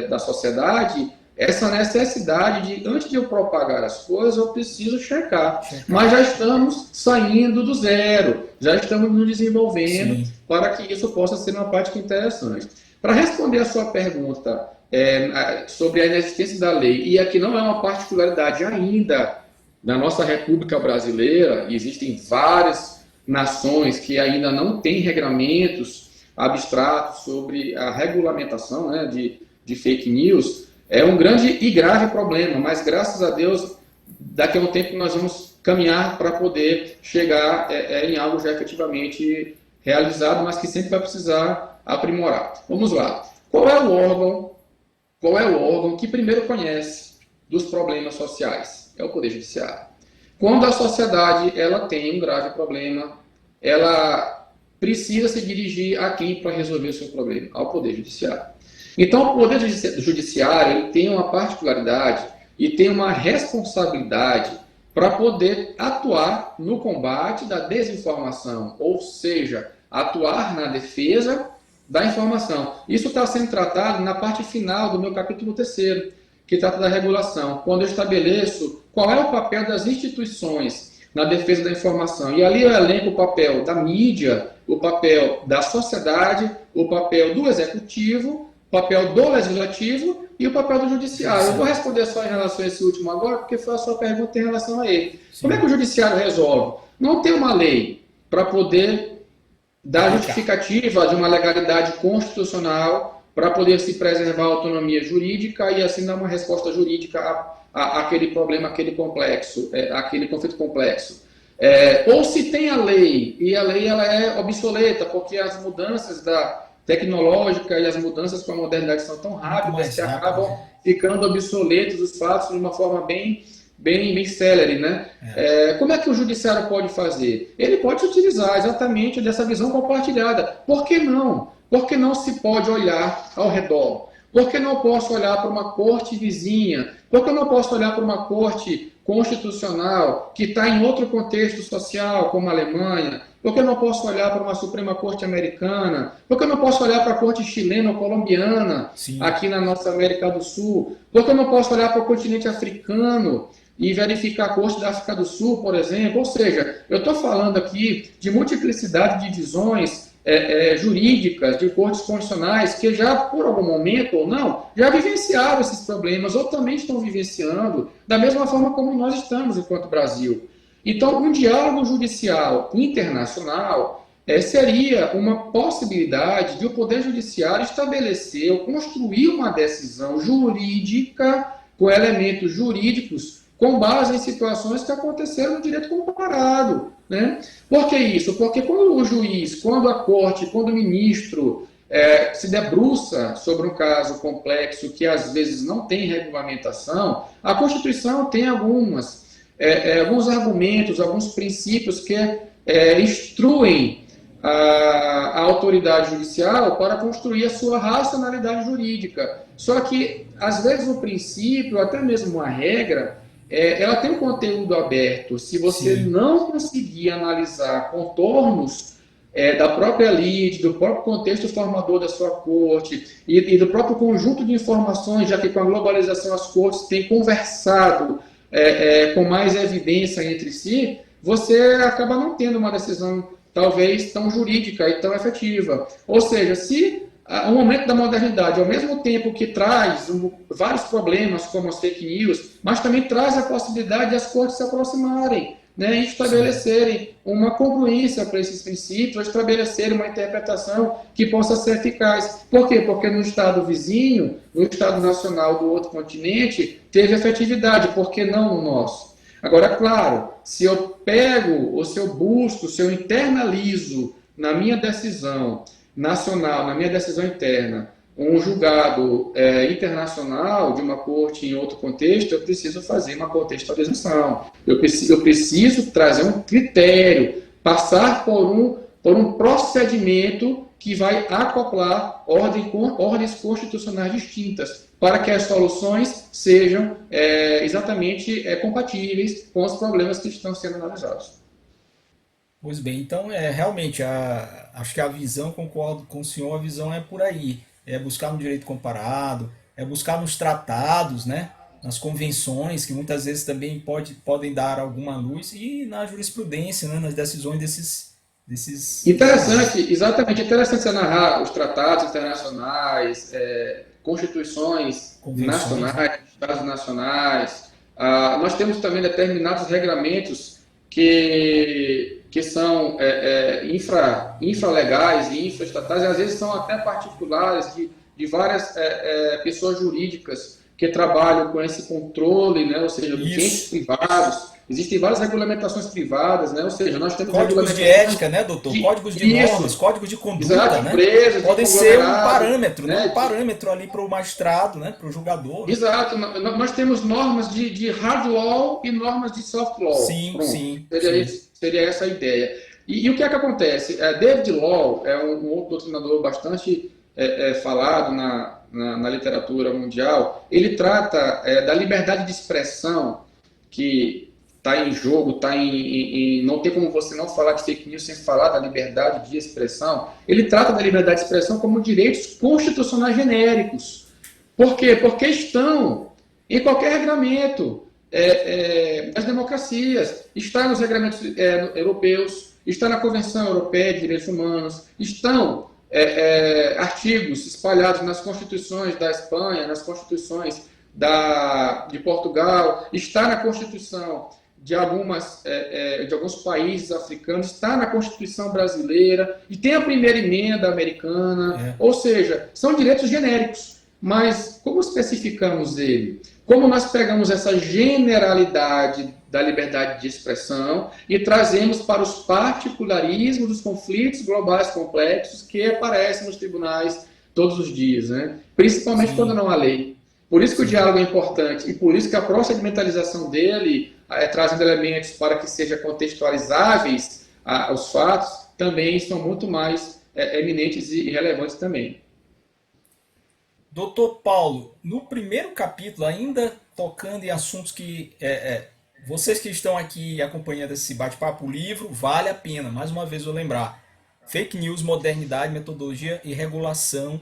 S2: da sociedade essa necessidade de, antes de eu propagar as coisas, eu preciso checar.
S1: checar.
S2: Mas já estamos saindo do zero, já estamos nos desenvolvendo
S1: Sim,
S2: para que isso possa ser uma prática interessante. Para responder a sua pergunta sobre a inexistência da lei, e aqui não é uma particularidade ainda na nossa República Brasileira, existem várias nações que ainda não têm regramentos abstratos sobre a regulamentação, né, de fake news. É um grande e grave problema, mas graças a Deus, daqui a um tempo nós vamos caminhar para poder chegar em algo já efetivamente realizado, mas que sempre vai precisar aprimorar. Vamos lá. Qual é o órgão que primeiro conhece dos problemas sociais? É o Poder Judiciário. Quando a sociedade ela tem um grave problema, ela precisa se dirigir a quem para resolver o seu problema? Ao Poder Judiciário. Então, o Poder Judiciário ele tem uma particularidade e tem uma responsabilidade para poder atuar no combate da desinformação, ou seja, atuar na defesa da informação. Isso está sendo tratado na parte final do meu capítulo 3º, que trata da regulação, quando eu estabeleço qual é o papel das instituições na defesa da informação. E ali eu elenco o papel da mídia, o papel da sociedade, o papel do executivo, o papel do legislativo e o papel do judiciário. Eu vou responder só em relação a esse último agora, porque foi a sua pergunta em relação a ele.
S1: sim.
S2: Como é que o judiciário resolve? Não tem uma lei para poder dar justificativa de uma legalidade constitucional para poder se preservar a autonomia jurídica e assim dar uma resposta jurídica àquele problema, àquele complexo, àquele conflito complexo. Ou se tem a lei, e a lei ela é obsoleta, porque as mudanças tecnológicas e as mudanças com a modernidade são tão rápidas que acabam ficando obsoletos os fatos de uma forma bem célere, né? Como é que o judiciário pode fazer? Ele pode utilizar exatamente dessa visão compartilhada. Por que não? Por que não se pode olhar ao redor? Por que não posso olhar para uma corte vizinha? Por que não posso olhar para uma corte constitucional que está em outro contexto social, como a Alemanha? Por que não posso olhar para uma Suprema Corte americana? Por que não posso olhar para a corte chilena ou colombiana, aqui na nossa América do Sul? Por que não posso olhar para o continente africano e verificar a corte da África do Sul, por exemplo? Ou seja, eu estou falando aqui de multiplicidade de visões jurídicas, de cortes constitucionais, que já, por algum momento ou não, já vivenciaram esses problemas, ou também estão vivenciando, da mesma forma como nós estamos enquanto Brasil. Então, um diálogo judicial internacional seria uma possibilidade de o Poder Judiciário estabelecer ou construir uma decisão jurídica com elementos jurídicos com base em situações que aconteceram no direito comparado. Né? Por que isso? Porque quando o juiz, quando a corte, quando o ministro se debruça sobre um caso complexo que às vezes não tem regulamentação, a Constituição tem alguns argumentos, alguns princípios que instruem a autoridade judicial para construir a sua racionalidade jurídica. Só que, às vezes, o princípio, até mesmo a regra, ela tem um conteúdo aberto. Se você
S1: Sim,
S2: não conseguir analisar contornos da própria lead, do próprio contexto formador da sua corte e do próprio conjunto de informações, já que com a globalização as cortes têm conversado com mais evidência entre si, você acaba não tendo uma decisão talvez tão jurídica e tão efetiva. Ou seja, se o momento da modernidade, ao mesmo tempo que traz vários problemas, como as fake news, mas também traz a possibilidade de as cortes se aproximarem, né, e
S1: sim.
S2: estabelecerem uma congruência para esses princípios, estabelecerem uma interpretação que possa ser eficaz. Por quê? Porque no Estado vizinho, no Estado nacional do outro continente, teve efetividade, por que não no nosso? Agora, claro, se eu pego, ou se eu busco, se eu internalizo na minha decisão nacional, na minha decisão interna, um julgado internacional de uma corte em outro contexto, eu preciso fazer uma contextualização. Eu preciso trazer um critério, passar por um procedimento que vai acoplar ordens constitucionais distintas, para que as soluções sejam exatamente compatíveis com os problemas que estão sendo analisados.
S1: Pois bem, então realmente acho que a visão, concordo com o senhor, a visão é por aí. É buscar no direito comparado, é buscar nos tratados, né? Nas convenções, que muitas vezes também podem dar alguma luz, e na jurisprudência, né? Nas decisões desses
S2: Interessante,
S1: tribunais,
S2: exatamente interessante você narrar os tratados internacionais, constituições
S1: convenções, né?
S2: nacionais, estados nacionais. Nós temos também determinados regramentos que são infralegais e infraestatais, e às vezes são até particulares de várias pessoas jurídicas que trabalham com esse controle, né, ou seja, de entes
S1: Isso.
S2: privados. Existem várias regulamentações privadas, né, ou seja, nós temos
S1: Códigos de
S2: regulamentações
S1: ética, né, doutor?
S2: de
S1: Códigos de normas,
S2: isso,
S1: códigos de conduta,
S2: exato, de
S1: né?
S2: empresas, de
S1: Podem ser um
S2: conglomerado,
S1: parâmetro, né? Um
S2: né,
S1: parâmetro ali para o magistrado, né? Para o julgador, né?
S2: exato. Nós temos normas de hard law e normas de soft law.
S1: Sim,
S2: Pronto,
S1: sim,
S2: seria,
S1: sim.
S2: isso, seria essa a ideia. E o que é que acontece? David Law é um outro doutrinador bastante falado na literatura mundial. Ele trata da liberdade de expressão que está em jogo, não tem como você não falar de fake news sem falar da liberdade de expressão. Ele trata da liberdade de expressão como direitos constitucionais genéricos. Por quê? Porque estão em qualquer regramento das democracias, está nos regulamentos europeus, está na Convenção Europeia de Direitos Humanos, estão artigos espalhados nas constituições da Espanha, nas constituições de Portugal, está na Constituição de alguns países africanos, está na Constituição brasileira e tem a primeira emenda americana,
S1: É.
S2: ou seja, são direitos genéricos. Mas como especificamos ele? Como nós pegamos essa generalidade da liberdade de expressão e trazemos para os particularismos dos conflitos globais complexos que aparecem nos tribunais todos os dias, né? Principalmente quando
S1: Sim,
S2: não há lei. Por isso que o
S1: sim.
S2: diálogo é importante e por isso que a procedimentalização dele, trazendo elementos para que sejam contextualizáveis os fatos, também são muito mais eminentes e relevantes também.
S1: Doutor Paulo, no primeiro capítulo, ainda tocando em assuntos que vocês que estão aqui acompanhando esse bate-papo, o livro vale a pena, mais uma vez vou lembrar. Fake News, Modernidade, Metodologia e Regulação,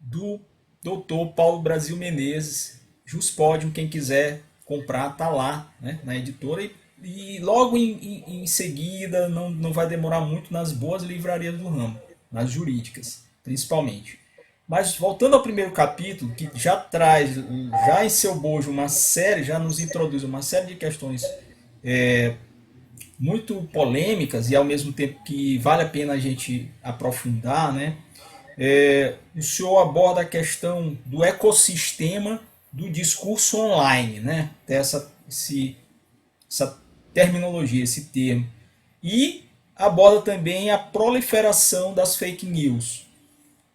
S1: do Dr. Paulo Brasil Menezes. Juspodium, quem quiser comprar, tá lá, né, na editora. E logo em seguida, não vai demorar muito, nas boas livrarias do ramo, nas jurídicas, principalmente. Mas voltando ao primeiro capítulo, que já traz, já em seu bojo, uma série, já nos introduz uma série de questões muito polêmicas e ao mesmo tempo que vale a pena a gente aprofundar, né? O senhor aborda a questão do ecossistema do discurso online, né? Essa terminologia, esse termo. E aborda também a proliferação das fake news.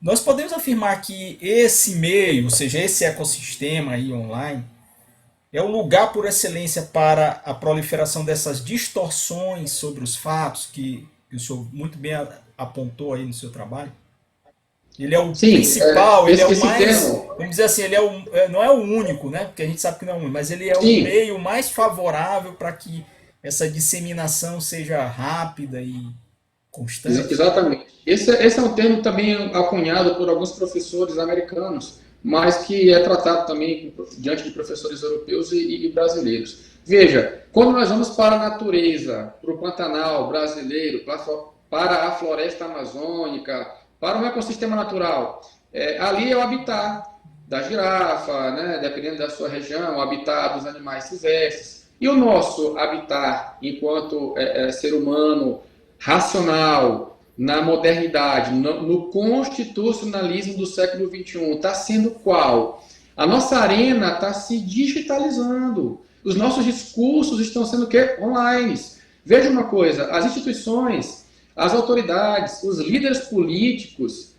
S1: Nós podemos afirmar que esse meio, ou seja, esse ecossistema aí online, é o lugar por excelência para a proliferação dessas distorções sobre os fatos que o senhor muito bem apontou aí no seu trabalho? Ele é o
S2: Sim,
S1: principal, ele é o
S2: esse
S1: mais,
S2: termo,
S1: vamos dizer assim, ele é o, não é o único, né? Porque a gente sabe que não é o único, mas ele é o
S2: sim,
S1: meio mais favorável para que essa disseminação seja rápida e constante.
S2: exatamente. Esse é um termo também acunhado por alguns professores americanos, mas que é tratado também diante de professores europeus e brasileiros. Veja, quando nós vamos para a natureza, para o Pantanal brasileiro, para a floresta amazônica, para um ecossistema natural, ali é o habitat da girafa, né, dependendo da sua região, o habitat dos animais silvestres. E o nosso habitat, enquanto ser humano racional, na modernidade, no constitucionalismo do século XXI, está sendo qual? A nossa arena está se digitalizando. Os nossos discursos estão sendo o quê? Online. Veja uma coisa, as instituições, as autoridades, os líderes políticos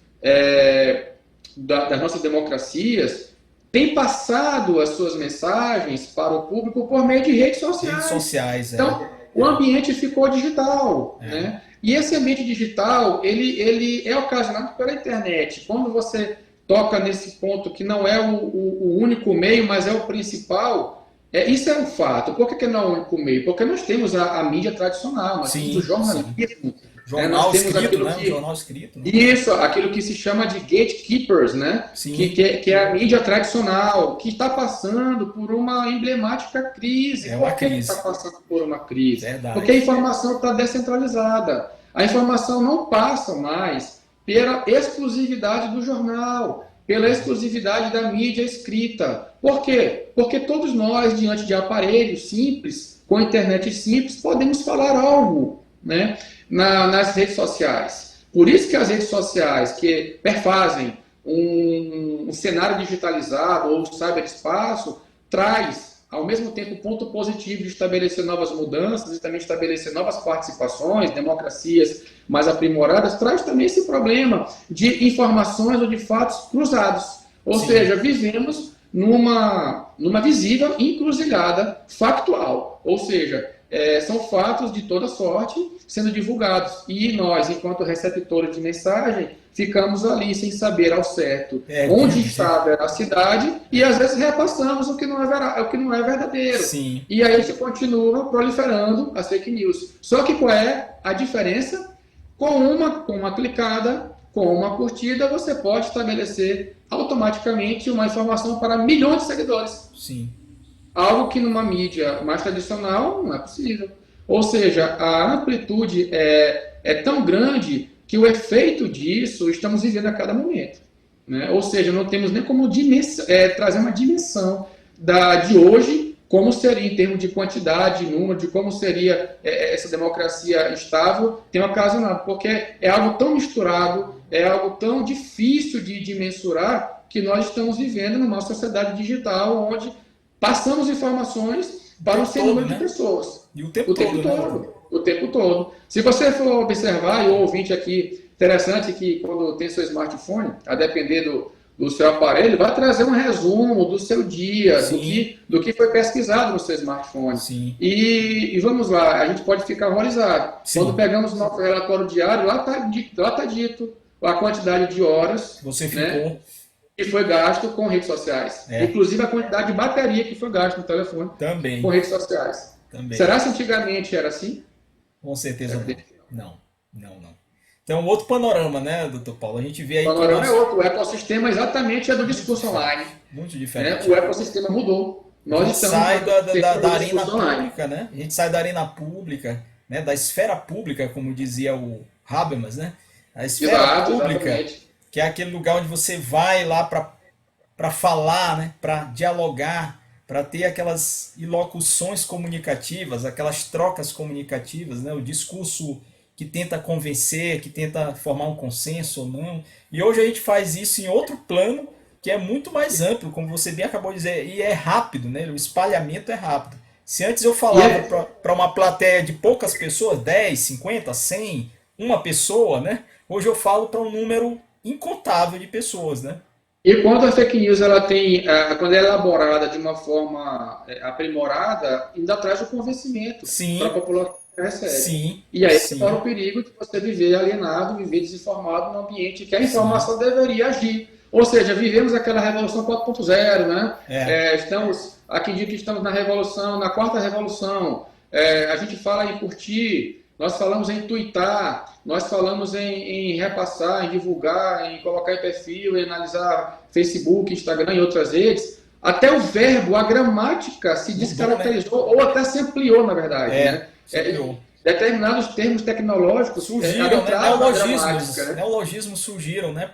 S2: das nossas democracias têm passado as suas mensagens para o público por meio de redes
S1: Redes
S2: sociais.
S1: sociais,
S2: Então, o ambiente ficou digital, né? E esse ambiente digital, ele é ocasionado pela internet. Quando você toca nesse ponto que não é o único meio, mas é o principal, isso é um fato. Por que não é o único meio? Porque nós temos a mídia tradicional, nós temos o
S1: sim, sim.
S2: jornalismo, né? Nós
S1: Jornal
S2: temos
S1: escrito,
S2: aquilo
S1: né? Um
S2: que
S1: jornal escrito, né?
S2: isso, aquilo que se chama de gatekeepers, né?
S1: Sim,
S2: Que é a mídia tradicional, que está passando por uma emblemática crise.
S1: é uma
S2: Por que está
S1: crise.
S2: passando por uma crise? Porque a
S1: Verdade.
S2: informação está descentralizada. A informação não passa mais pela exclusividade do jornal, pela exclusividade da mídia escrita. Por quê? Porque todos nós, diante de aparelhos simples, com internet simples, podemos falar algo, né? Nas redes sociais. Por isso que as redes sociais que perfazem um cenário digitalizado ou cyberespaço traz, ao mesmo tempo, ponto positivo de estabelecer novas mudanças e também estabelecer novas participações, democracias mais aprimoradas, traz também esse problema de informações ou de fatos cruzados. Ou
S1: Sim.
S2: seja, vivemos numa visível encruzilhada factual. Ou seja, são fatos de toda sorte sendo divulgados. E nós, enquanto receptores de mensagem, ficamos ali sem saber ao certo onde está a veracidade e às vezes repassamos o que não é verdadeiro.
S1: Sim.
S2: E aí se continua proliferando as fake news. Só que qual é a diferença? Com uma clicada, com uma curtida, você pode estabelecer automaticamente uma informação para milhões de seguidores.
S1: Sim.
S2: Algo que numa mídia mais tradicional não é possível. Ou seja, a amplitude é tão grande que o efeito disso estamos vivendo a cada momento. Né? Ou seja, não temos nem como trazer uma dimensão de hoje, como seria em termos de quantidade, número, de como seria essa democracia estável, tem ocasionado, porque é algo tão misturado, é algo tão difícil de mensurar, que nós estamos vivendo numa sociedade digital onde passamos informações para um sem número de pessoas.
S1: E o tempo todo, né?
S2: O tempo todo. Se você for observar, e o ouvinte aqui, interessante que quando tem seu smartphone, a depender do seu aparelho, vai trazer um resumo do seu dia, do que foi pesquisado no seu smartphone.
S1: Sim.
S2: E vamos lá, a gente pode ficar horrorizado.
S1: Sim.
S2: Quando pegamos o nosso relatório diário, lá está dito a quantidade de horas
S1: você ficou,
S2: né, que foi gasto com redes sociais. Inclusive a quantidade de bateria que foi gasto no telefone
S1: também
S2: com redes sociais.
S1: Também.
S2: Será que antigamente era assim?
S1: Com certeza não. Não. Então, outro panorama, né, doutor Paulo? A gente vê aí.
S2: O panorama é outro. O ecossistema exatamente é do discurso online.
S1: Muito diferente.
S2: O ecossistema mudou.
S1: Nós estamos sai da arena pública, né? A gente sai da arena pública, né? Da esfera pública, como dizia o Habermas, né? A esfera pública, exatamente. Que é aquele lugar onde você vai lá para falar, né? Para dialogar, para ter aquelas ilocuções comunicativas, aquelas trocas comunicativas, né? O discurso que tenta convencer, que tenta formar um consenso ou não. E hoje a gente faz isso em outro plano, que é muito mais amplo, como você bem acabou de dizer, e é rápido, né? O espalhamento é rápido. Se antes eu falava para uma plateia de poucas pessoas, 10, 50, 100, uma pessoa, né? Hoje eu falo para um número incontável de pessoas, né?
S2: E quando a fake news quando é elaborada de uma forma aprimorada, ainda traz o convencimento para a população. recebe.
S1: Sim,
S2: E aí
S1: sim.
S2: corre o perigo de você viver alienado, viver desinformado num ambiente que a informação deveria agir. Ou seja, vivemos aquela revolução 4.0, né?
S1: É,
S2: Estamos, acredito que estamos na revolução, na quarta revolução. A gente fala em curtir, nós falamos em tuitar, nós falamos em repassar, em divulgar, em colocar em perfil, em analisar Facebook, Instagram e outras redes. Até o verbo, a gramática se
S1: mudou, né?
S2: descaracterizou ou até se ampliou, na verdade,
S1: É,
S2: né?
S1: se ampliou.
S2: Determinados termos tecnológicos
S1: Surgiram, né?
S2: adentraram a gramática,
S1: Neologismos.
S2: né?
S1: Neologismos surgiram, né?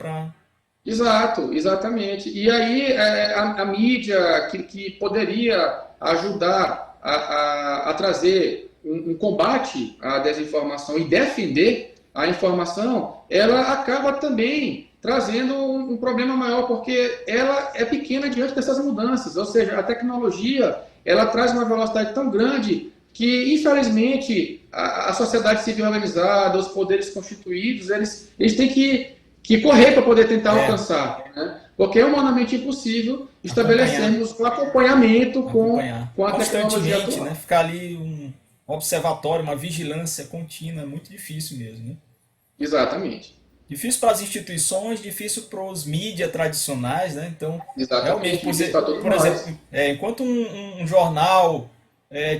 S2: Exato, exatamente. E aí a mídia que poderia ajudar a trazer um combate à desinformação e defender a informação, ela acaba também trazendo um problema maior, porque ela é pequena diante dessas mudanças. Ou seja, a tecnologia ela traz uma velocidade tão grande que, infelizmente, a sociedade civil organizada, os poderes constituídos, eles têm que correr para poder tentar
S1: É,
S2: alcançar, né? Porque é humanamente impossível
S1: acompanhar,
S2: estabelecermos um acompanhamento
S1: acompanhar.
S2: com a tecnologia
S1: Constantemente, né?
S2: atual.
S1: Ficar ali um observatório, uma vigilância contínua, é muito difícil mesmo, né?
S2: Exatamente.
S1: Difícil para as instituições, difícil para os mídias tradicionais, né? Então, realmente,
S2: Exatamente. Difícil para todos
S1: por
S2: nós.
S1: exemplo, enquanto um jornal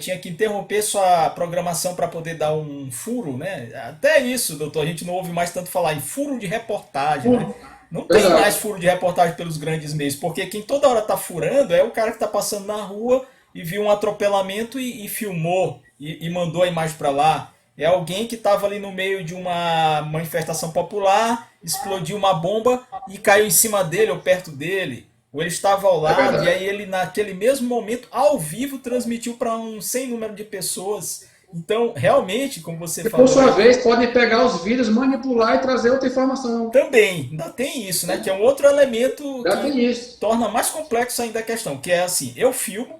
S1: tinha que interromper sua programação para poder dar um furo, né? Até isso, doutor, a gente não ouve mais tanto falar em furo de reportagem, né? Não tem mais
S2: Verdade.
S1: furo de reportagem pelos grandes meios, porque quem toda hora está furando é o cara que está passando na rua e viu um atropelamento e filmou e mandou a imagem para lá. É alguém que estava ali no meio de uma manifestação popular, explodiu uma bomba e caiu em cima dele ou perto dele. Ou ele estava ao
S2: É
S1: lado e
S2: verdade.
S1: aí ele, naquele mesmo momento, ao vivo, transmitiu para um sem número de pessoas. Então, realmente, como você
S2: E por
S1: falou
S2: sua
S1: aí,
S2: vez, podem pegar os vídeos, manipular e trazer outra informação.
S1: também ainda tem isso, né? Que é um outro elemento
S2: Já
S1: que
S2: tem isso.
S1: torna mais complexo ainda a questão, que é assim, eu filmo,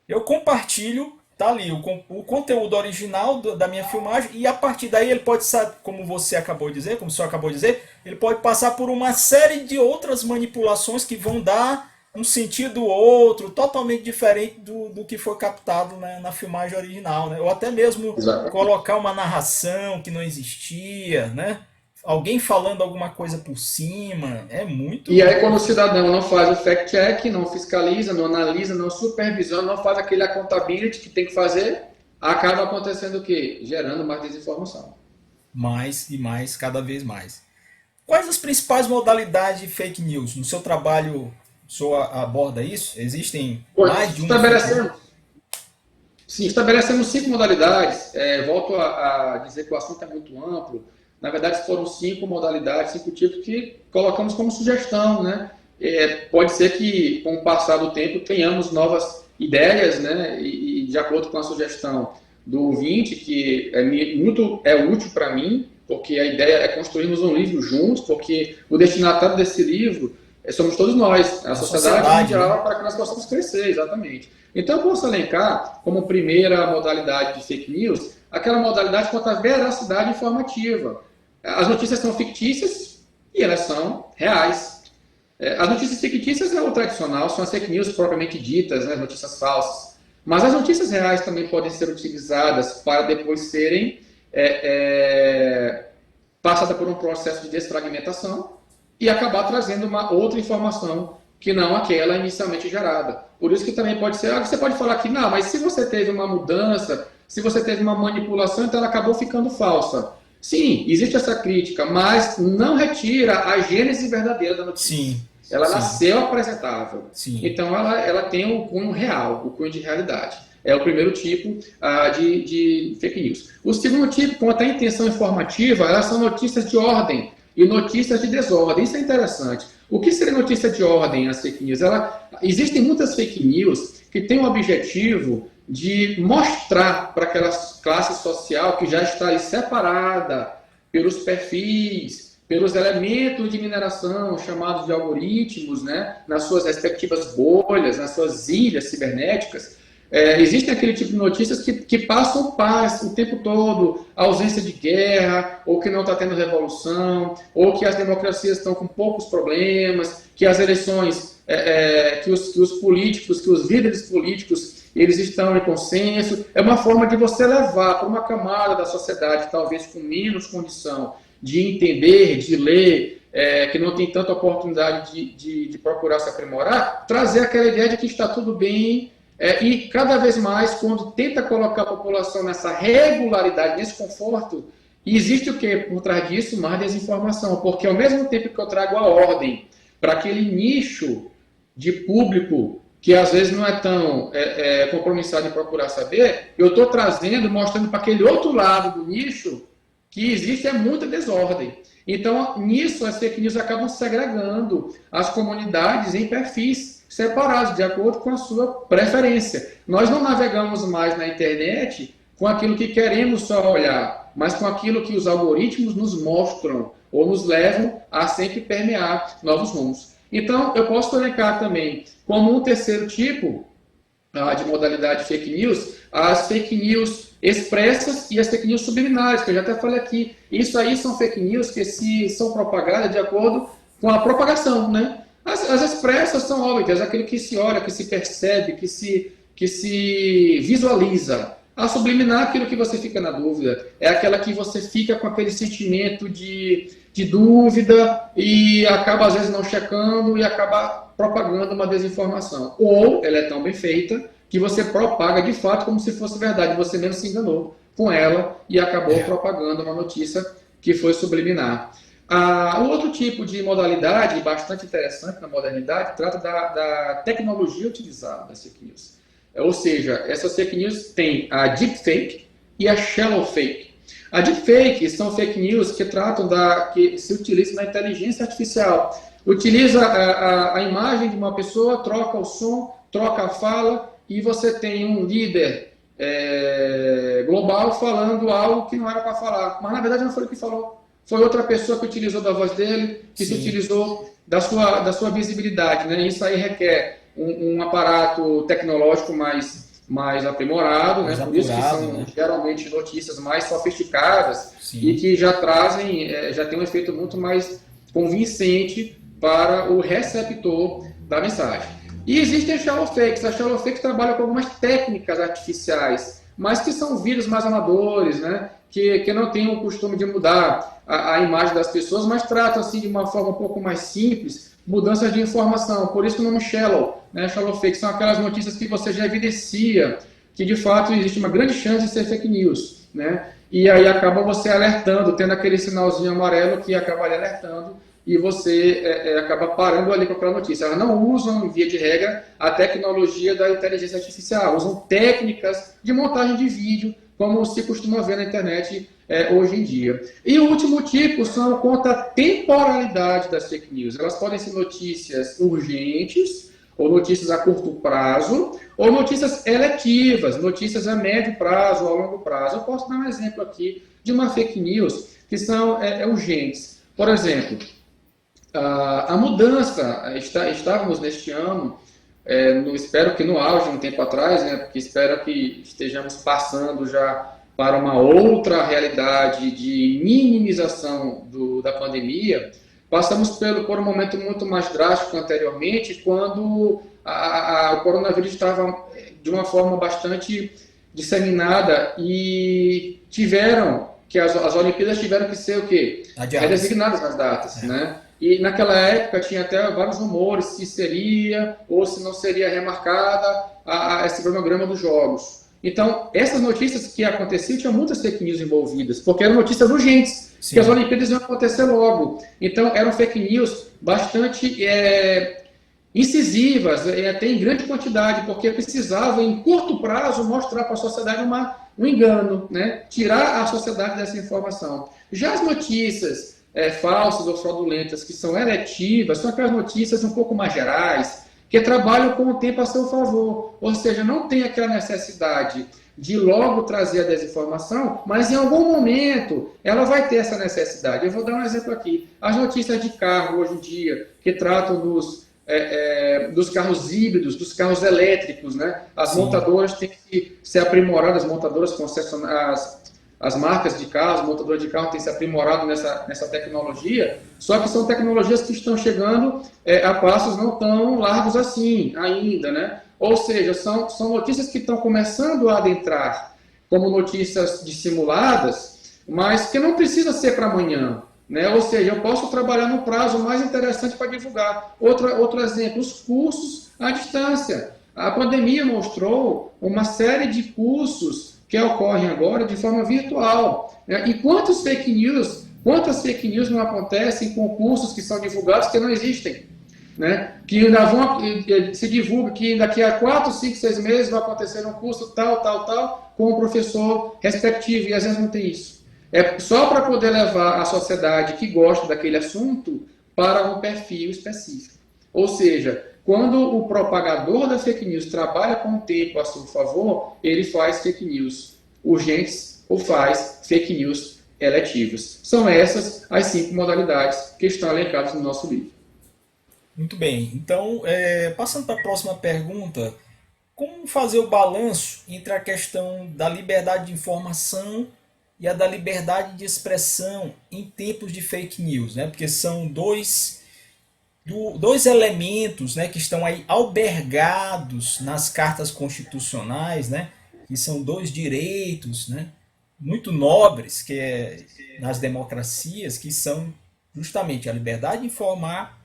S1: eu compartilho, tá ali o conteúdo original da minha filmagem e a partir daí ele pode, como você acabou de dizer, como o senhor acabou de dizer, ele pode passar por uma série de outras manipulações que vão dar um sentido outro, totalmente diferente do que foi captado na filmagem original, né? Ou até mesmo
S2: Exatamente.
S1: colocar uma narração que não existia, né? Alguém falando alguma coisa por cima, é
S2: E aí,
S1: muito.
S2: quando o cidadão não faz o fact-check, não fiscaliza, não analisa, não supervisiona, não faz aquele accountability que tem que fazer, acaba acontecendo o quê? Gerando mais desinformação.
S1: Mais e mais, cada vez mais. Quais as principais modalidades de fake news? No seu trabalho, o senhor aborda isso? Existem mais
S2: Pois,
S1: de uma fake news?
S2: sim, estabelecemos 5 modalidades. Volto a dizer que o assunto é muito amplo. Na verdade, foram 5 modalidades, 5 tipos que colocamos como sugestão, né? Pode ser que, com o passar do tempo, tenhamos novas ideias, né? E de acordo com a sugestão do ouvinte, que muito útil para mim, porque a ideia é construirmos um livro juntos, porque o destinatário desse livro somos todos nós, a
S1: A
S2: sociedade
S1: sociedade, né?
S2: mundial, para que nós possamos crescer, exatamente. Então, eu posso elencar como primeira modalidade de fake news aquela modalidade quanto à veracidade informativa. As notícias são fictícias e elas são reais. As notícias fictícias é o tradicional, são as fake news propriamente ditas, né, as notícias falsas. Mas as notícias reais também podem ser utilizadas para depois serem passadas por um processo de desfragmentação e acabar trazendo uma outra informação que não aquela inicialmente gerada. Por isso que também pode ser, você pode falar que não, mas se você teve uma mudança, se você teve uma manipulação, então ela acabou ficando falsa. Sim, existe essa crítica, mas não retira a gênese verdadeira da notícia.
S1: Sim,
S2: Ela
S1: sim,
S2: nasceu apresentável.
S1: sim.
S2: Então ela tem o cunho real, o cunho de realidade. É o primeiro tipo de fake news. O segundo tipo, quanto à intenção informativa, elas são notícias de ordem e notícias de desordem. Isso é interessante. O que seria notícia de ordem, as fake news? Existem muitas fake news que têm o objetivo de mostrar para aquela classe social que já está ali separada pelos perfis, pelos elementos de mineração chamados de algoritmos, né, nas suas respectivas bolhas, nas suas ilhas cibernéticas. Existem aquele tipo de notícias que passam paz o tempo todo, a ausência de guerra, ou que não está tendo revolução, ou que as democracias estão com poucos problemas, que as eleições, que os políticos, que os líderes políticos eles estão em consenso. É uma forma de você levar para uma camada da sociedade, talvez com menos condição de entender, de ler, que não tem tanta oportunidade de procurar se aprimorar, trazer aquela ideia de que está tudo bem, e cada vez mais, quando tenta colocar a população nessa regularidade, nesse conforto, existe o que por trás disso? Mais desinformação, porque ao mesmo tempo que eu trago a ordem para aquele nicho de público que às vezes não é tão compromissado em procurar saber, eu estou trazendo, mostrando para aquele outro lado do nicho que existe muita desordem. Então, nisso, as fake news acabam segregando as comunidades em perfis separados, de acordo com a sua preferência. Nós não navegamos mais na internet com aquilo que queremos só olhar, mas com aquilo que os algoritmos nos mostram ou nos levam a sempre permear novos rumos. Então, eu posso elencar também como um terceiro tipo de modalidade fake news, as fake news expressas e as fake news subliminares, que eu já até falei aqui. Isso aí são fake news que são propagadas de acordo com a propagação, né? As expressas são óbvias, aquilo que se olha, que se percebe, que se visualiza. A subliminar, aquilo que você fica na dúvida, é aquela que você fica com aquele sentimento de dúvida e acaba, às vezes, não checando e acaba propagando uma desinformação. Ou ela é tão bem feita que você propaga de fato como se fosse verdade, você mesmo se enganou com ela e acabou propagando uma notícia que foi subliminar. O outro tipo de modalidade, bastante interessante na modernidade, trata da tecnologia utilizada das fake news. Ou seja, essas fake news têm a deepfake e a shallow fake. A deepfake são fake news que tratam que se utilizam na inteligência artificial. Utiliza a imagem de uma pessoa, troca o som, troca a fala, e você tem um líder global falando algo que não era para falar. Mas, na verdade, não foi ele que falou. Foi outra pessoa que utilizou da voz dele, que se utilizou da sua visibilidade, né? Isso aí requer um aparato tecnológico mais aprimorado, né? Por isso que são geralmente notícias mais sofisticadas e que já tem um efeito muito mais convincente para o receptor da mensagem. E existem as shallow fakes. As shallow fakes trabalham com algumas técnicas artificiais, mas que são vírus mais amadores, né? Que não têm o costume de mudar a imagem das pessoas, mas tratam assim, de uma forma um pouco mais simples, mudanças de informação. Por isso que o nome shallow, né? Shallow fake são aquelas notícias que você já evidencia que de fato existe uma grande chance de ser fake news, né? E aí acaba você alertando, tendo aquele sinalzinho amarelo que acaba lhe alertando e você acaba parando ali com aquela notícia. Elas não usam, via de regra, a tecnologia da inteligência artificial, usam técnicas de montagem de vídeo, como se costuma ver na internet hoje em dia. E o último tipo são contra a temporalidade das fake news. Elas podem ser notícias urgentes, ou notícias a curto prazo, ou notícias eletivas, notícias a médio prazo ou a longo prazo. Eu posso dar um exemplo aqui de uma fake news que são urgentes. Por exemplo, a mudança, estávamos neste ano, espero que no auge, um tempo atrás, né, porque espero que estejamos passando já para uma outra realidade de minimização da pandemia. Passamos por um momento muito mais drástico anteriormente, quando o coronavírus estava de uma forma bastante disseminada e as Olimpíadas tiveram que ser o quê? Redesignadas nas datas, né? E naquela época tinha até vários rumores se seria ou se não seria remarcada esse cronograma dos Jogos. Então, essas notícias que aconteciam, tinha muitas fake news envolvidas, porque eram notícias urgentes, que as Olimpíadas iam acontecer logo. Então, eram fake news bastante incisivas, até em grande quantidade, porque precisava, em curto prazo, mostrar para a sociedade um engano, né? Tirar a sociedade dessa informação. Já as notícias falsas ou fraudulentas, que são eletivas, são aquelas notícias um pouco mais gerais, que trabalham com o tempo a seu favor, ou seja, não tem aquela necessidade de logo trazer a desinformação, mas em algum momento ela vai ter essa necessidade. Eu vou dar um exemplo aqui. As notícias de carro hoje em dia, que tratam dos carros híbridos, dos carros elétricos, né? As montadoras têm que ser aprimoradas, as montadoras concessionárias, as marcas de carros, montadores de carro têm se aprimorado nessa tecnologia, só que são tecnologias que estão chegando a passos não tão largos assim ainda, né? Ou seja, são notícias que estão começando a adentrar como notícias dissimuladas, mas que não precisa ser para amanhã. Né? Ou seja, eu posso trabalhar no prazo mais interessante para divulgar. Outro exemplo, os cursos à distância. A pandemia mostrou uma série de cursos que ocorrem agora de forma virtual. Né? E quantas fake news não acontecem com cursos que são divulgados que não existem? Né? Que ainda se divulga que daqui a 4, 5, 6 meses vai acontecer um curso tal, com o professor respectivo, e às vezes não tem isso. É só para poder levar a sociedade que gosta daquele assunto para um perfil específico. Ou seja, quando o propagador da fake news trabalha com o tempo a seu favor, ele faz fake news urgentes ou faz fake news eletivas. São essas as 5 modalidades que estão elencadas no nosso livro.
S1: Muito bem. Então, passando para a próxima pergunta, como fazer o balanço entre a questão da liberdade de informação e a da liberdade de expressão em tempos de fake news, né? Porque são dois elementos, né, que estão aí albergados nas cartas constitucionais, né, que são 2 direitos, né, muito nobres nas democracias, que são justamente a liberdade de informar,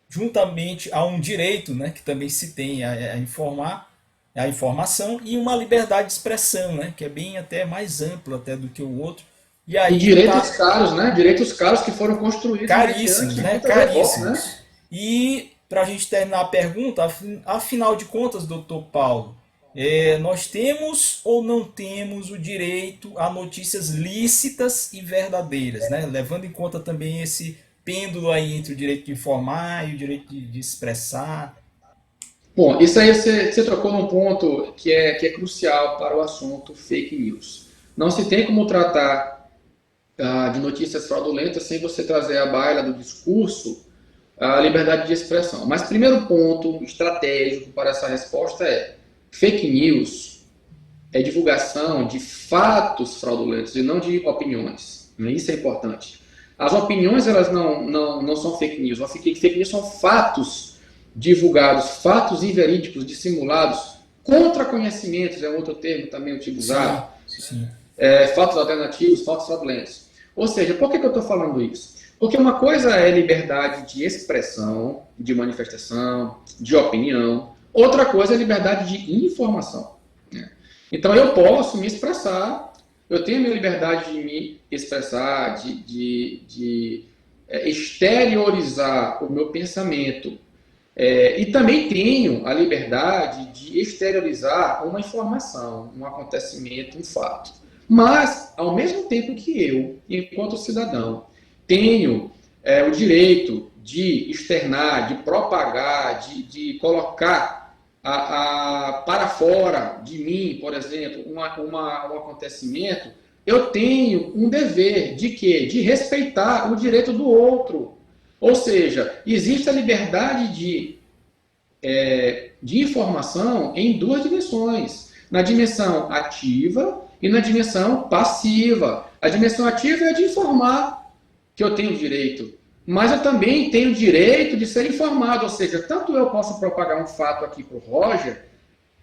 S1: juntamente a um direito, né, que também se tem a informar, a informação, e uma liberdade de expressão, né, que é bem até mais ampla até do que o outro.
S2: E aí direitos caros, né? Direitos caros que foram construídos
S1: caríssimos, né? Caríssimos. Né? E para a gente terminar a pergunta, afinal de contas, doutor Paulo, nós temos ou não temos o direito a notícias lícitas e verdadeiras, né? Levando em conta também esse pêndulo aí entre o direito de informar e o direito de expressar.
S2: Bom, isso aí você trocou num ponto que é crucial para o assunto fake news. Não se tem como tratar de notícias fraudulentas sem você trazer à baila do discurso a liberdade de expressão. Mas primeiro ponto estratégico para essa resposta é: fake news é divulgação de fatos fraudulentos e não de opiniões. Isso é importante. As opiniões, elas não são fake news. Fake news são fatos divulgados, fatos inverídicos, dissimulados, contra conhecimentos, é outro termo também utilizado.
S1: Sim.
S2: Fatos alternativos, fatos fraudulentos. Ou seja, por que eu estou falando isso? Porque uma coisa é liberdade de expressão, de manifestação, de opinião. Outra coisa é liberdade de informação. Né? Então eu posso me expressar, eu tenho a minha liberdade de me expressar, de exteriorizar o meu pensamento. E também tenho a liberdade de exteriorizar uma informação, um acontecimento, um fato. Mas, ao mesmo tempo que eu, enquanto cidadão, tenho o direito de externar, de propagar, de colocar para fora de mim, por exemplo, um acontecimento, eu tenho um dever de quê? De respeitar o direito do outro. Ou seja, existe a liberdade de informação em 2 dimensões. Na dimensão ativa e na dimensão passiva. A dimensão ativa é a de informar, que eu tenho direito. Mas eu também tenho direito de ser informado. Ou seja, tanto eu posso propagar um fato aqui para o Roger,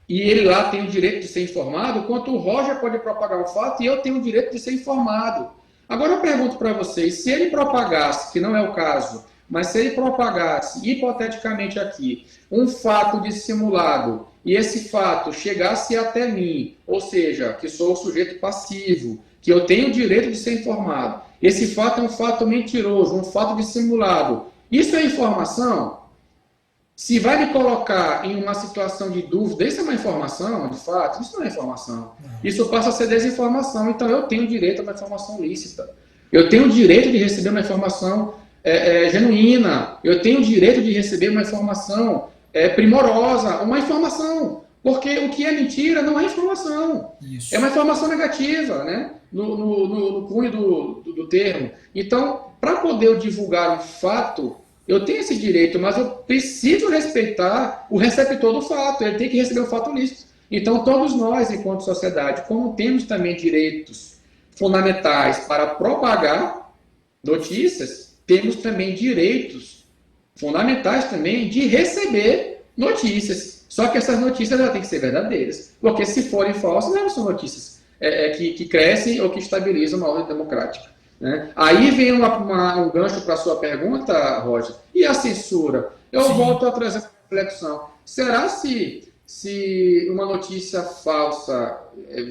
S2: e ele lá tem o direito de ser informado, quanto o Roger pode propagar um fato e eu tenho o direito de ser informado. Agora eu pergunto para vocês, se ele propagasse, que não é o caso, mas se ele propagasse, hipoteticamente aqui, um fato dissimulado, e esse fato chegasse até mim, ou seja, que sou o sujeito passivo, que eu tenho o direito de ser informado, esse fato é um fato mentiroso, um fato dissimulado, isso é informação? Se vai me colocar em uma situação de dúvida, isso é uma informação, de fato? Isso não é informação. Isso passa a ser desinformação, então eu tenho direito a uma informação lícita. Eu tenho o direito de receber uma informação genuína, eu tenho o direito de receber uma informação primorosa, uma informação, porque o que é mentira não é informação, é uma informação negativa, né? no cunho do termo. Então, para poder eu divulgar um fato, eu tenho esse direito, mas eu preciso respeitar o receptor do fato, ele tem que receber o fato lícito. Então, todos nós, enquanto sociedade, como temos também direitos fundamentais para propagar notícias, temos também direitos fundamentais também de receber notícias. Só que essas notícias elas têm que ser verdadeiras, porque se forem falsas, não são notícias que crescem ou que estabilizam uma ordem democrática. Né? Aí vem um gancho para a sua pergunta, Roger. E a censura? Eu
S1: Sim,
S2: volto a trazer essa reflexão. Será se uma notícia falsa,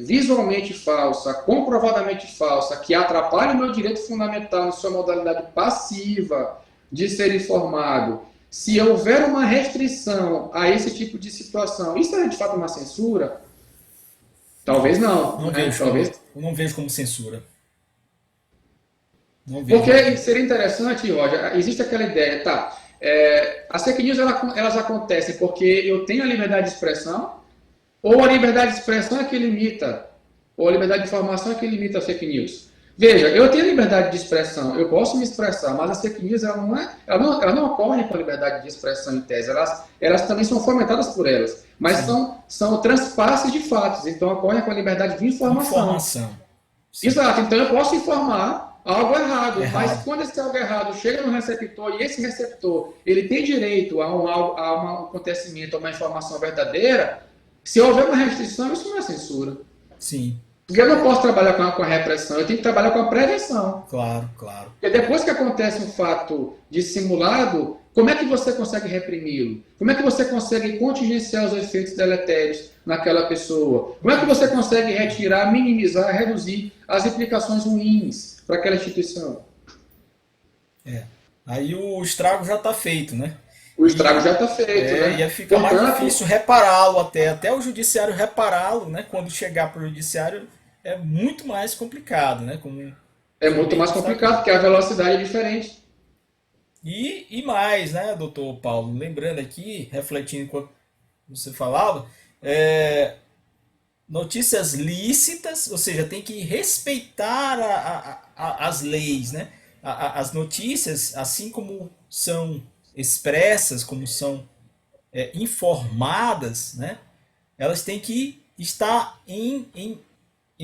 S2: visualmente falsa, comprovadamente falsa, que atrapalha o meu direito fundamental na sua modalidade passiva de ser informado, se houver uma restrição a esse tipo de situação, isso é de fato uma censura?
S1: não,
S2: Talvez não,
S1: não
S2: né?
S1: vejo como,
S2: Talvez.
S1: eu não vejo como censura. Não vejo.
S2: Porque seria interessante, Roger, existe aquela ideia, tá? As fake news elas acontecem porque eu tenho a liberdade de expressão, ou a liberdade de expressão é que limita, ou a liberdade de informação é que limita as fake news. Veja, eu tenho a liberdade de expressão, eu posso me expressar, mas as fake news ela não ocorrem com a liberdade de expressão em tese, elas também são fomentadas por elas, mas
S1: Sim,
S2: são transpasses de fatos, então ocorrem com a liberdade de informação.
S1: informação. Sim,
S2: Exato, então eu posso informar algo errado, mas
S1: errado.
S2: quando esse algo errado chega no receptor e esse receptor ele tem direito a um acontecimento, a uma informação verdadeira, se houver uma restrição, isso não é censura.
S1: Sim,
S2: Porque eu não posso trabalhar com a repressão, eu tenho que trabalhar com a prevenção.
S1: claro, claro.
S2: Porque depois que acontece um fato dissimulado, como é que você consegue reprimi-lo? Como é que você consegue contingenciar os efeitos deletérios naquela pessoa? Como é que você consegue retirar, minimizar, reduzir as implicações ruins para aquela instituição?
S1: É. Aí o estrago já está feito, né?
S2: O estrago
S1: E
S2: já está feito,
S1: ia
S2: né?
S1: ficar mais
S2: Portanto,
S1: difícil repará-lo até o judiciário repará-lo, né? Quando chegar para o judiciário é muito mais complicado, né? Como
S2: é
S1: você
S2: muito
S1: bem
S2: mais complicado,
S1: destacou.
S2: porque a velocidade é diferente.
S1: E mais, né, doutor Paulo? Lembrando aqui, refletindo enquanto você falava, é, notícias lícitas, ou seja, tem que respeitar as leis, né? As notícias, assim como são expressas, como são informadas, né? Elas têm que estar em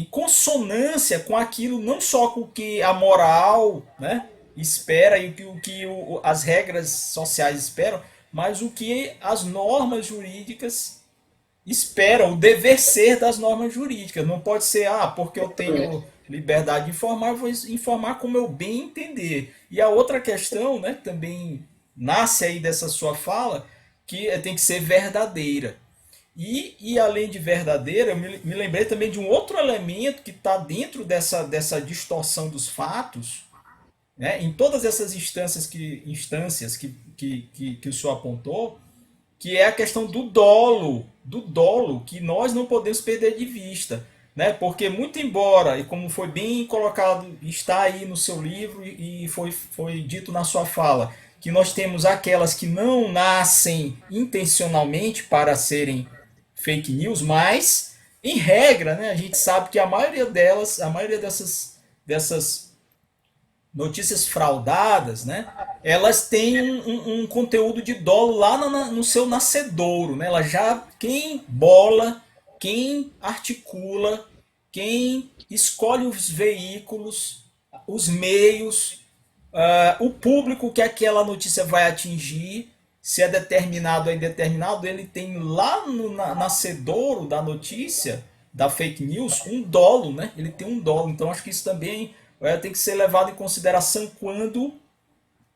S1: consonância com aquilo, não só com o que a moral, né, espera e o que as regras sociais esperam, mas o que as normas jurídicas esperam, o dever ser das normas jurídicas. Não pode ser, porque eu tenho liberdade de informar, eu vou informar como eu bem entender. E a outra questão, né, também nasce aí dessa sua fala, que tem que ser verdadeira. E além de verdadeira, eu me lembrei também de um outro elemento que está dentro dessa distorção dos fatos, né, em todas essas instâncias que o senhor apontou, que é a questão do dolo, que nós não podemos perder de vista. Né? Porque, muito embora, e como foi bem colocado, está aí no seu livro e foi dito na sua fala, que nós temos aquelas que não nascem intencionalmente para serem fake news, mas, em regra, né, a gente sabe que a maioria delas, a maioria dessas notícias fraudadas, né, elas têm um conteúdo de dolo lá no seu nascedouro, né? Ela já quem bola, quem articula, quem escolhe os veículos, os meios, o público que aquela notícia vai atingir, se é determinado ou indeterminado, ele tem lá no nascedouro da notícia, da fake news, um dolo, né? Ele tem um dolo. Então acho que isso também tem que ser levado em consideração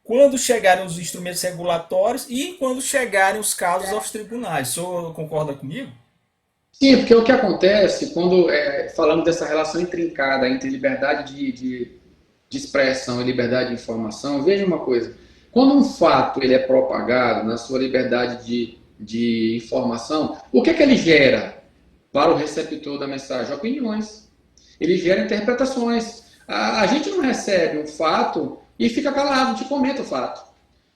S1: quando chegarem os instrumentos regulatórios e quando chegarem os casos aos tribunais. O senhor concorda comigo?
S2: Sim, porque o que acontece quando falamos dessa relação intrincada entre liberdade de expressão e liberdade de informação, veja uma coisa: quando um fato ele é propagado na sua liberdade de informação, o que ele gera para o receptor da mensagem? Opiniões. Ele gera interpretações. A gente não recebe um fato e fica calado, a gente comenta o fato.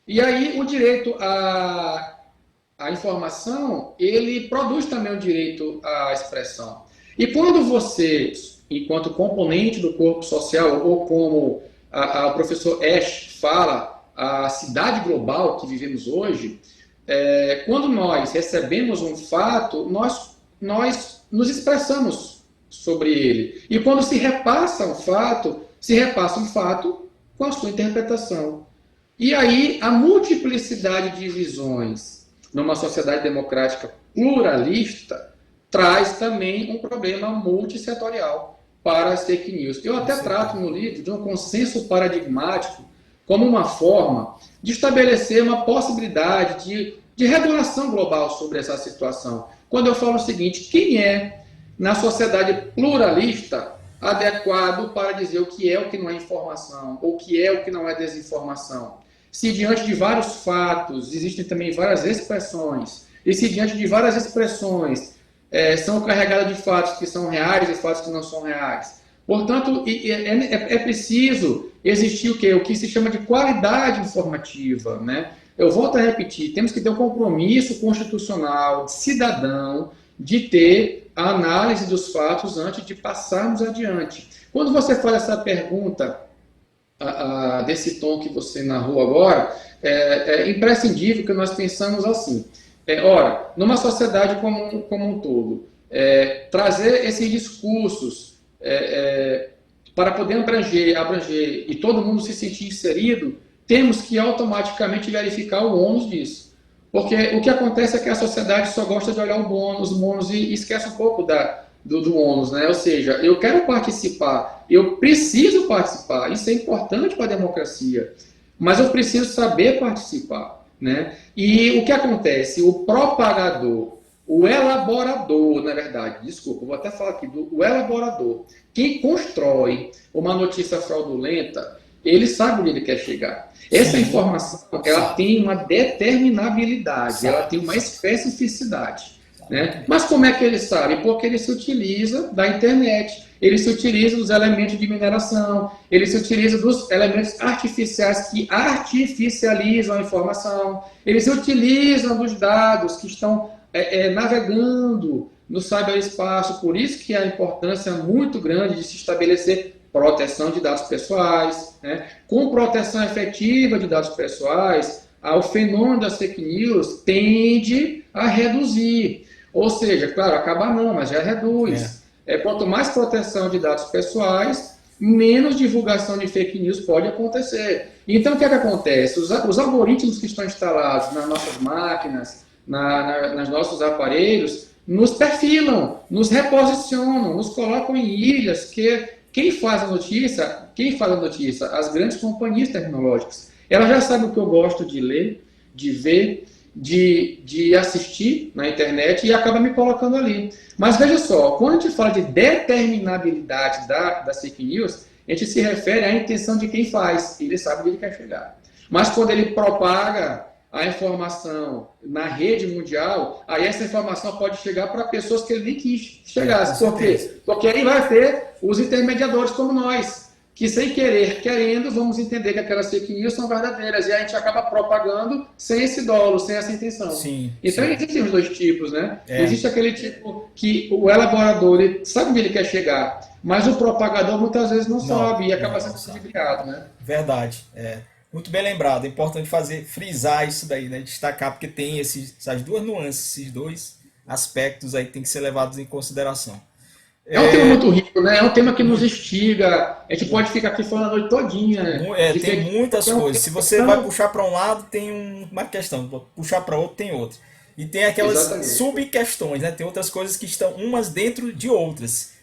S2: E aí o direito à informação, ele produz também o direito à expressão. E quando você, enquanto componente do corpo social, ou como o professor Ash fala, a cidade global que vivemos hoje, quando nós recebemos um fato, nós nos expressamos sobre ele. E quando se repassa um fato com a sua interpretação. E aí a multiplicidade de visões numa sociedade democrática pluralista traz também um problema multissetorial para as fake news. Eu até trato no livro de um consenso paradigmático como uma forma de estabelecer uma possibilidade de regulação global sobre essa situação. Quando eu falo o seguinte, quem é, na sociedade pluralista, adequado para dizer o que é o que não é informação, ou o que é o que não é desinformação? Se diante de vários fatos, existem também várias expressões, e se diante de várias expressões são carregadas de fatos que são reais e fatos que não são reais. Portanto, é preciso existir o quê? O que se chama de qualidade informativa, né? Eu volto a repetir, temos que ter um compromisso constitucional, cidadão, de ter a análise dos fatos antes de passarmos adiante. Quando você faz essa pergunta desse tom que você narrou agora, é imprescindível que nós pensamos assim. Ora, numa sociedade como um todo, trazer esses discursos para poder abranger e todo mundo se sentir inserido, temos que automaticamente verificar o ônus disso. Porque o que acontece é que a sociedade só gosta de olhar o bônus e esquece um pouco do ônus, né? Ou seja, eu quero participar, eu preciso participar, isso é importante para a democracia, mas eu preciso saber participar, né? E o que acontece? O propagador, o elaborador, na verdade, desculpa, eu vou até falar aqui, o elaborador, quem constrói uma notícia fraudulenta, ele sabe onde ele quer chegar. Essa informação, ela tem uma determinabilidade, ela tem uma especificidade, né? Mas como é que ele sabe? Porque ele se utiliza da internet, ele se utiliza dos elementos de mineração, ele se utiliza dos elementos artificiais que artificializam a informação, ele se utiliza dos dados que estão navegando no cyberespaço. Por isso que a importância é muito grande de se estabelecer proteção de dados pessoais, né? Com proteção efetiva de dados pessoais, o fenômeno das fake news tende a reduzir. Ou seja, claro, acabar não, mas já reduz. Quanto mais proteção de dados pessoais, menos divulgação de fake news pode acontecer. Então, o que é que acontece? Os algoritmos que estão instalados nas nossas máquinas, nos nossos aparelhos, nos perfilam, nos reposicionam, nos colocam em ilhas que quem faz a notícia? As grandes companhias tecnológicas. Elas já sabem o que eu gosto de ler, de ver, de assistir na internet e acaba me colocando ali. Mas veja só, quando a gente fala de determinabilidade das fake news, a gente se refere à intenção de quem faz. Ele sabe onde ele quer chegar. Mas quando ele propaga a informação na rede mundial, aí essa informação pode chegar para pessoas que ele nem quis chegar. Por quê? Porque aí vai ter os intermediadores como nós, que sem querer, querendo, vamos entender que aquelas fake news são verdadeiras, e a gente acaba propagando sem esse dolo, sem essa intenção.
S1: Sim,
S2: então, existem os dois tipos, né? Existe aquele tipo que o elaborador ele sabe onde ele quer chegar, mas o propagador muitas vezes não sabe e acaba sendo ludibriado, né?
S1: Verdade, Muito bem lembrado, é importante frisar isso daí, né? Destacar, porque tem essas duas nuances, esses dois aspectos aí que tem que ser levados em consideração.
S2: É um tema muito rico, né? É um tema que nos instiga. A gente pode ficar aqui falando a noite todinha.
S1: Tem muitas coisas. Se você vai puxar para um lado, tem uma questão. Puxar para outro, tem outra. E tem aquelas sub-questões, né? Tem outras coisas que estão umas dentro de outras.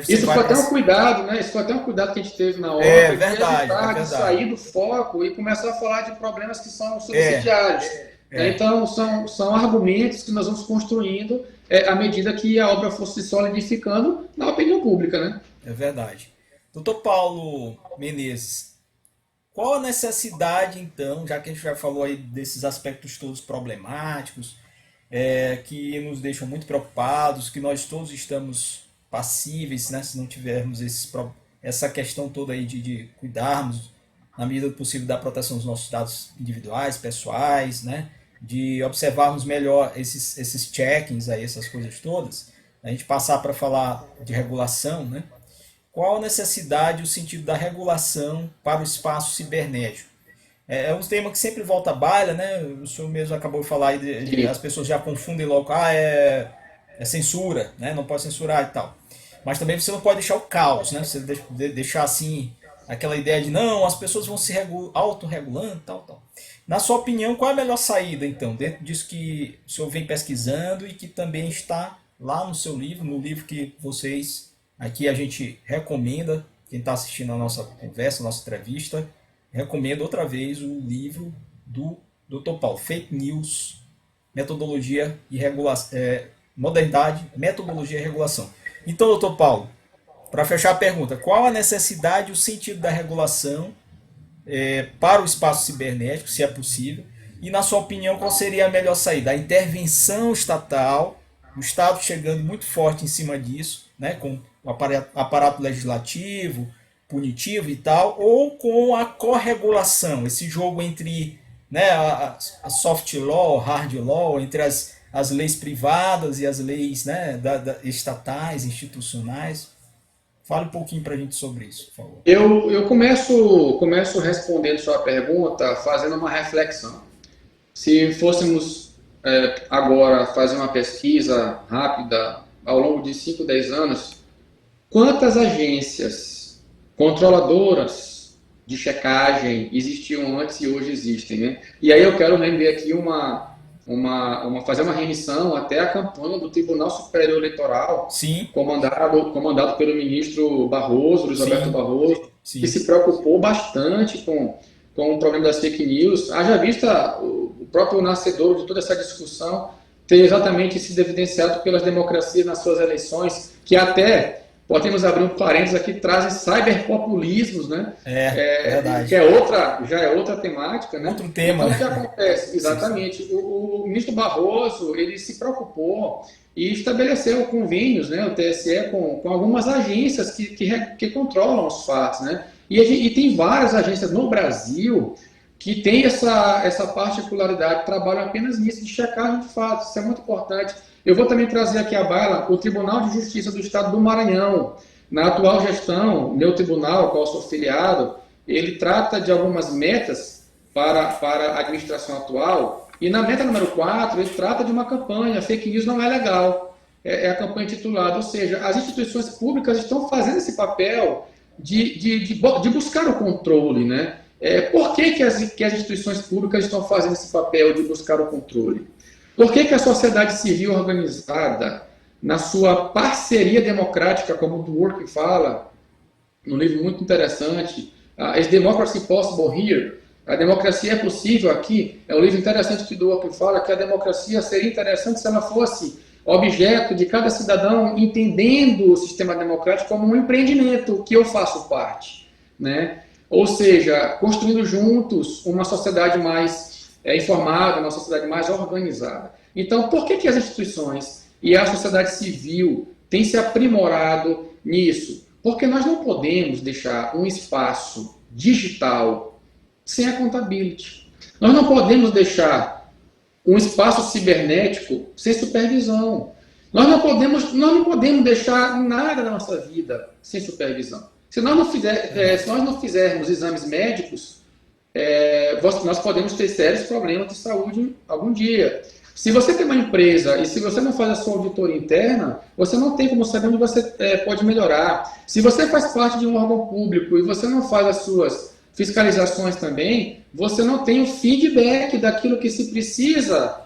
S2: Isso foi até um cuidado, né? Isso foi até um cuidado que a gente teve na hora.
S1: Verdade.
S2: De sair do foco e começar a falar de problemas que são subsidiários. Então, são argumentos que nós vamos construindo à medida que a obra for se solidificando na opinião pública, né?
S1: É verdade. Doutor Paulo Menezes, qual a necessidade, então, já que a gente já falou aí desses aspectos todos problemáticos, que nos deixam muito preocupados, que nós todos estamos passíveis, né, se não tivermos essa questão toda aí de cuidarmos, na medida do possível, da proteção dos nossos dados individuais, pessoais, né, de observarmos melhor esses check-ins aí, essas coisas todas, a gente passar para falar de regulação, né? Qual a necessidade, o sentido da regulação para o espaço cibernético? É um tema que sempre volta à baila, né? O senhor mesmo acabou de falar aí, as pessoas já confundem logo, é censura, né? Não pode censurar e tal. Mas também você não pode deixar o caos, né? Você deixar assim, aquela ideia de não, as pessoas vão se autorregulando, tal. Na sua opinião, qual é a melhor saída, então, dentro disso que o senhor vem pesquisando e que também está lá no seu livro, no livro que vocês, aqui a gente recomenda, quem está assistindo a nossa conversa, a nossa entrevista, recomendo outra vez o livro do Dr. Paulo, Fake News, Metodologia e Regulação, Modernidade, Metodologia e Regulação. Então, doutor Paulo, para fechar a pergunta, qual a necessidade e o sentido da regulação para o espaço cibernético, se é possível, e na sua opinião, qual seria a melhor saída? A intervenção estatal, o Estado chegando muito forte em cima disso, né, com o aparato legislativo, punitivo e tal, ou com a corregulação, esse jogo entre, né, a soft law, hard law, entre as leis privadas e as leis, né, estatais, institucionais. Fale um pouquinho para a gente sobre isso, por favor.
S2: Eu começo respondendo sua pergunta fazendo uma reflexão. Se fôssemos agora fazer uma pesquisa rápida ao longo de 5, 10 anos, quantas agências controladoras de checagem existiam antes e hoje existem, né? E aí eu quero render aqui fazer uma remissão até a campanha do Tribunal Superior Eleitoral,
S1: Sim,
S2: comandado pelo ministro Barroso, Luiz Alberto
S1: sim,
S2: Barroso, que
S1: sim.
S2: se preocupou bastante com o problema das fake news. Haja vista o próprio nascedor de toda essa discussão ter exatamente sido evidenciado pelas democracias nas suas eleições, que até, podemos abrir um parênteses aqui, trazem cyberpopulismos, né? Que
S1: Verdade.
S2: já é outra temática, né?
S1: Outro tema,
S2: Então, o
S1: né?
S2: que acontece?
S1: Sim, sim.
S2: Exatamente. O ministro Barroso, ele se preocupou e estabeleceu convênios, né, o TSE, com algumas agências que controlam os fatos, né? E tem várias agências no Brasil que têm essa particularidade, trabalham apenas nisso, de checagem de fatos. Isso é muito importante. Eu vou também trazer aqui à baila o Tribunal de Justiça do Estado do Maranhão. Na atual gestão, meu tribunal, ao qual sou filiado, ele trata de algumas metas para a administração atual, e na meta número 4, ele trata de uma campanha, fake news não é legal, é a campanha titulada, ou seja, as instituições públicas estão fazendo esse papel de buscar o controle, né? Por que as instituições públicas estão fazendo esse papel de buscar o controle? Por que a sociedade civil organizada, na sua parceria democrática, como o Dworkin fala, num livro muito interessante, Is Democracy Possible Here? A democracia é possível aqui. É um livro interessante que Dworkin fala que a democracia seria interessante se ela fosse objeto de cada cidadão entendendo o sistema democrático como um empreendimento que eu faço parte, né? Ou seja, construindo juntos uma sociedade mais informada, uma sociedade mais organizada. Então, por que as instituições e a sociedade civil têm se aprimorado nisso? Porque nós não podemos deixar um espaço digital sem accountability. Nós não podemos deixar um espaço cibernético sem supervisão. Nós não podemos deixar nada da nossa vida sem supervisão. Se nós não fizermos exames médicos, nós podemos ter sérios problemas de saúde algum dia. Se você tem uma empresa e se você não faz a sua auditoria interna, você não tem como saber onde você pode melhorar. Se você faz parte de um órgão público e você não faz as suas fiscalizações também, você não tem o feedback daquilo que se precisa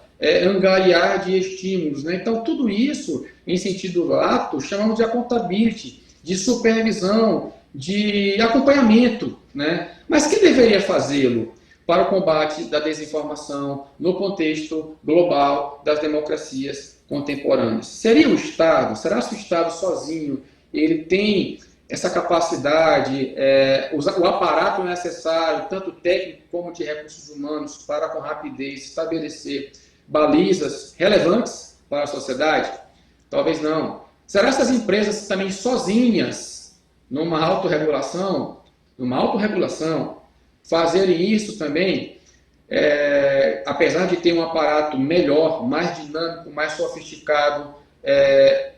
S2: angariar de estímulos, né? Então, tudo isso, em sentido lato, chamamos de accountability, de supervisão, de acompanhamento, né? Mas quem deveria fazê-lo para o combate da desinformação no contexto global das democracias contemporâneas? Seria o Estado? Será que o Estado sozinho ele tem essa capacidade, o aparato necessário, tanto técnico como de recursos humanos, para com rapidez estabelecer balizas relevantes para a sociedade? Talvez não. Será que as empresas também sozinhas, numa autorregulação, fazerem isso também, apesar de ter um aparato melhor, mais dinâmico, mais sofisticado,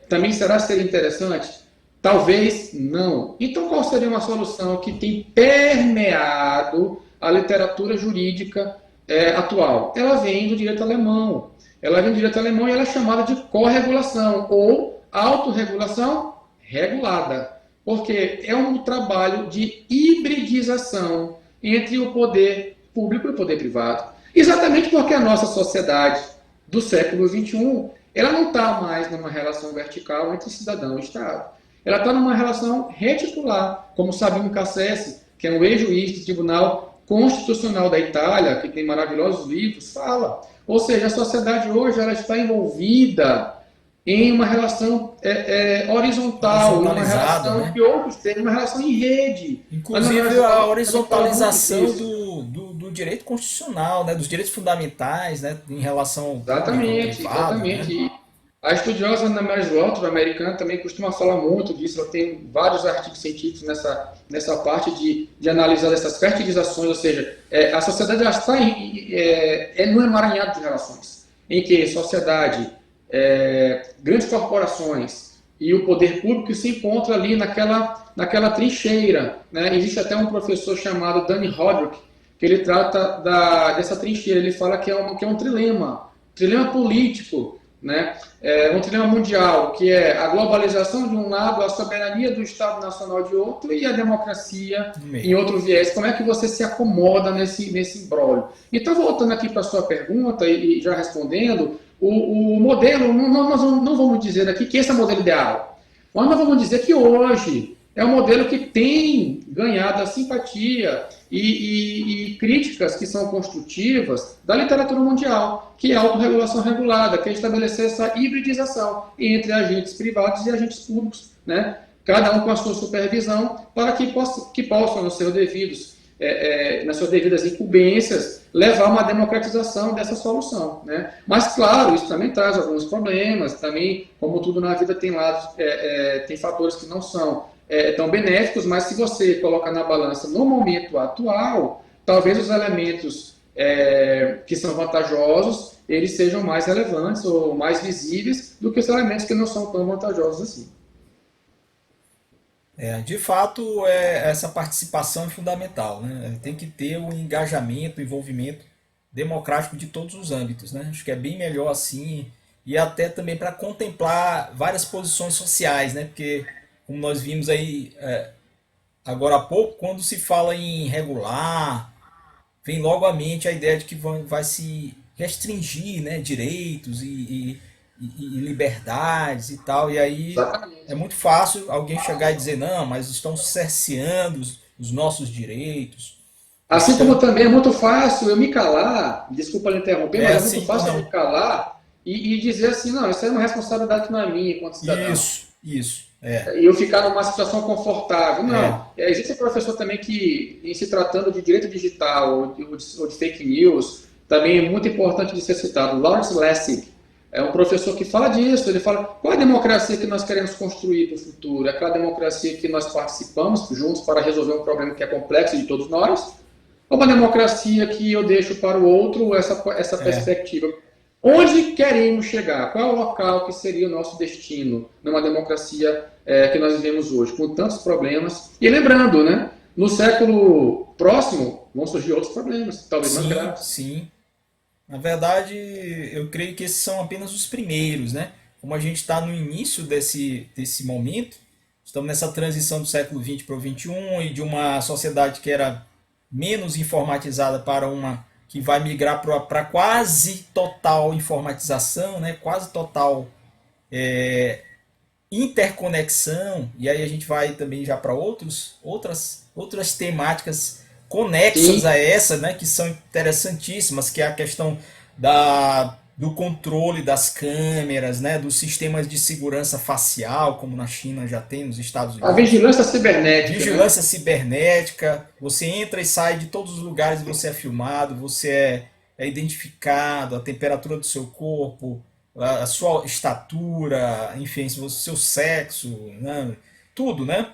S2: também seria interessante? Talvez não. Então, qual seria uma solução que tem permeado a literatura jurídica atual? Ela vem do direito alemão. E ela é chamada de corregulação ou autorregulação regulada. Porque é um trabalho de hibridização entre o poder público e o poder privado. Exatamente porque a nossa sociedade do século XXI, ela não está mais numa relação vertical entre cidadão e Estado. Ela está numa relação reticular, como Sabino Cassese, que é um ex-juiz do Tribunal Constitucional da Itália, que tem maravilhosos livros, fala. Ou seja, a sociedade hoje ela está envolvida em uma relação horizontal, uma relação, né? Que outros têm, uma relação em rede.
S1: Inclusive a horizontalização do direito constitucional, né? Dos direitos fundamentais, né? Em relação ao privado,
S2: exatamente.
S1: Né?
S2: A estudiosa Anna Mary Walter, americana, também costuma falar muito disso. Ela tem vários artigos científicos nessa parte de analisar essas fertilizações, ou seja, a sociedade já está no emaranhado de relações, em que sociedade, grandes corporações e o poder público se encontram ali naquela trincheira. Né? Existe até um professor chamado Danny Roderick, que ele trata dessa trincheira. Ele fala que é um trilema político, né? Um trilema mundial, que é a globalização de um lado, a soberania do Estado Nacional de outro e a democracia em outro viés. Como é que você se acomoda nesse imbróglio? Então, voltando aqui para a sua pergunta e já respondendo, o modelo, nós não vamos dizer aqui que esse é o modelo ideal, mas nós vamos dizer que hoje é um modelo que tem ganhado a simpatia e críticas que são construtivas da literatura mundial, que é a autorregulação regulada, que é estabelecer essa hibridização entre agentes privados e agentes públicos, né? Cada um com a sua supervisão, para que possam, nas suas devidas incumbências, levar a uma democratização dessa solução. Né? Mas, claro, isso também traz alguns problemas, também, como tudo na vida, tem lados, tem fatores que não são tão benéficos, mas se você coloca na balança no momento atual, talvez os elementos que são vantajosos, eles sejam mais relevantes ou mais visíveis do que os elementos que não são tão vantajosos assim.
S1: De fato, essa participação é fundamental, né? Tem que ter o engajamento, o envolvimento democrático de todos os âmbitos, né? Acho que é bem melhor assim, e até também para contemplar várias posições sociais, né? Porque, como nós vimos aí agora há pouco, quando se fala em regular, vem logo à mente a ideia de que vai se restringir, né, direitos e liberdades e tal, e aí
S2: Exatamente.
S1: é muito fácil alguém chegar e dizer, não, mas estão cerceando os nossos direitos.
S2: Assim como também é muito fácil eu me calar, desculpa lhe interromper, mas é muito fácil eu me calar e dizer assim, não, isso é uma responsabilidade que não é minha enquanto cidadão.
S1: Isso.
S2: E eu ficar numa situação confortável. Não. Existe professor também que, em se tratando de direito digital ou de fake news, também é muito importante de ser citado. Lawrence Lessig é um professor que fala disso. Ele fala, qual é a democracia que nós queremos construir para o futuro? É aquela democracia que nós participamos juntos para resolver um problema que é complexo de todos nós? Ou uma democracia que eu deixo para o outro essa perspectiva? Onde queremos chegar? Qual é o local que seria o nosso destino numa democracia que nós vivemos hoje, com tantos problemas? E lembrando, né, no século próximo vão surgir outros problemas, talvez mais graves.
S1: Sim. Na verdade, eu creio que esses são apenas os primeiros, né? Como a gente está no início desse momento, estamos nessa transição do século XX para o XXI e de uma sociedade que era menos informatizada para uma que vai migrar para quase total informatização, né? Quase total interconexão, e aí a gente vai também já para outras temáticas conexas a essa, né? Que são interessantíssimas, que é a questão do controle das câmeras, né? Dos sistemas de segurança facial, como na China já tem, nos Estados Unidos.
S2: A vigilância cibernética.
S1: Vigilância cibernética. Você entra e sai de todos os lugares, você é filmado, você é identificado, a temperatura do seu corpo, a sua estatura, enfim, o seu sexo, né? Tudo, né?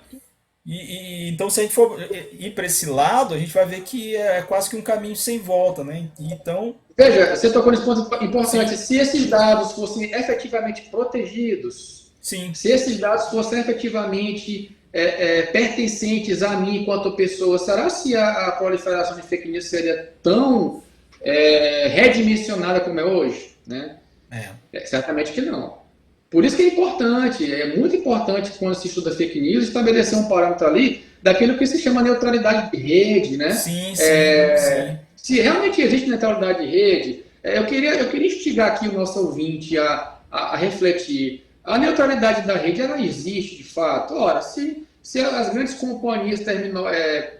S1: Então, se a gente for ir para esse lado, a gente vai ver que é quase que um caminho sem volta, né? Então,
S2: veja, você tocou nesse ponto importante. Se esses dados fossem efetivamente protegidos, se esses dados fossem efetivamente pertencentes a mim enquanto pessoa, será se a proliferação de fake news seria tão redimensionada como é hoje? Né? Certamente que não. Por isso que é muito importante, quando se estuda fake news, estabelecer um parâmetro ali daquilo que se chama neutralidade de rede, né?
S1: Sim.
S2: se realmente existe neutralidade de rede, eu queria instigar aqui o nosso ouvinte a refletir. A neutralidade da rede, ela existe de fato? Ora, se as grandes companhias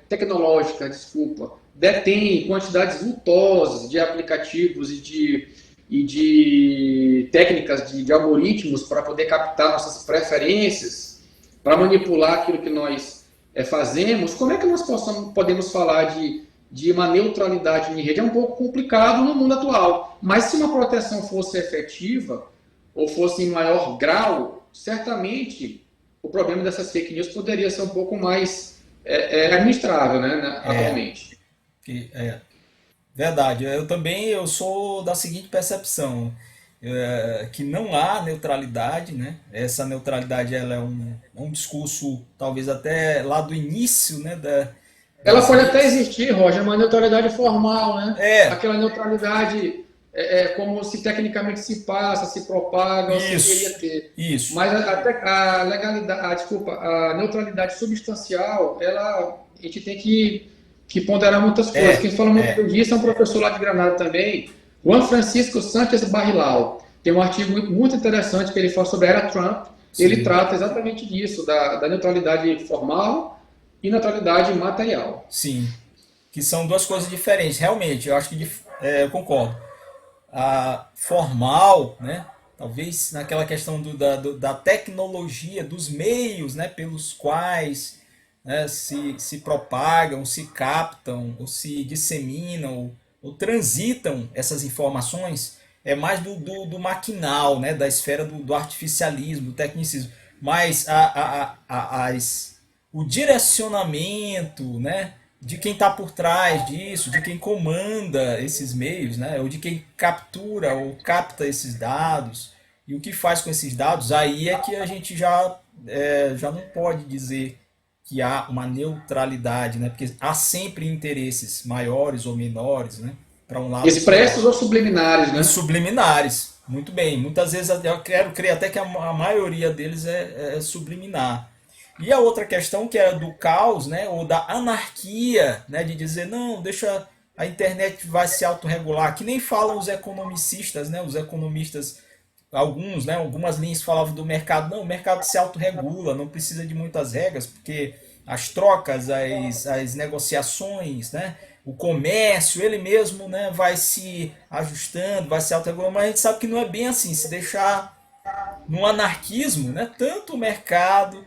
S2: tecnológicas, desculpa, detêm quantidades vultosas de aplicativos e de técnicas de algoritmos para poder captar nossas preferências, para manipular aquilo que nós fazemos, como é que nós podemos falar de uma neutralidade em rede? É um pouco complicado no mundo atual, mas se uma proteção fosse efetiva, ou fosse em maior grau, certamente o problema dessas fake news poderia ser um pouco mais administrável, né, atualmente.
S1: É verdade. Eu sou da seguinte percepção, que não há neutralidade, né? Essa neutralidade ela é um discurso talvez até lá do início, né,
S2: Ela
S1: das
S2: pode até
S1: redes.
S2: existir, Roger, uma neutralidade formal, né?
S1: É,
S2: Aquela neutralidade como se tecnicamente se passa, se propaga, ou se
S1: isso,
S2: deveria ter.
S1: isso.
S2: Mas até a legalidade, desculpa, a neutralidade substancial, a gente tem que ponderar muitas coisas.
S1: É,
S2: Quem fala muito
S1: é,
S2: disso é um professor lá de Granada também, Juan Francisco Sánchez Barrilau. Tem um artigo muito interessante que ele fala sobre a era Trump. Ele
S1: sim,
S2: trata exatamente disso, da neutralidade formal e neutralidade material.
S1: sim. Que são duas coisas diferentes, realmente. Eu acho que eu concordo. A formal, né? Talvez naquela questão da tecnologia, dos meios, né, pelos quais, né, se propagam, se captam, ou se disseminam, ou transitam essas informações, é mais do maquinal, né, da esfera do artificialismo, do tecnicismo. Mas o direcionamento, né, de quem está por trás disso, de quem comanda esses meios, né, ou de quem captura ou capta esses dados e o que faz com esses dados, aí é que a gente já não pode dizer que há uma neutralidade, né, porque há sempre interesses maiores ou menores, né, para um lado ou para o
S2: Expressos
S1: outro.
S2: ou subliminares,
S1: E
S2: né?
S1: subliminares, muito bem. Muitas vezes eu quero crer até que a maioria deles é subliminar. E a outra questão que é do caos, né, ou da anarquia, né, de dizer não, deixa a internet vai se autorregular, que nem falam os economicistas, né, os economistas, alguns, né, algumas linhas falavam do mercado, não, o mercado se autorregula, não precisa de muitas regras, porque as trocas, as negociações, né, o comércio, ele mesmo, né, vai se ajustando, vai se autorregulando, mas a gente sabe que não é bem assim, se deixar no anarquismo, né, tanto o mercado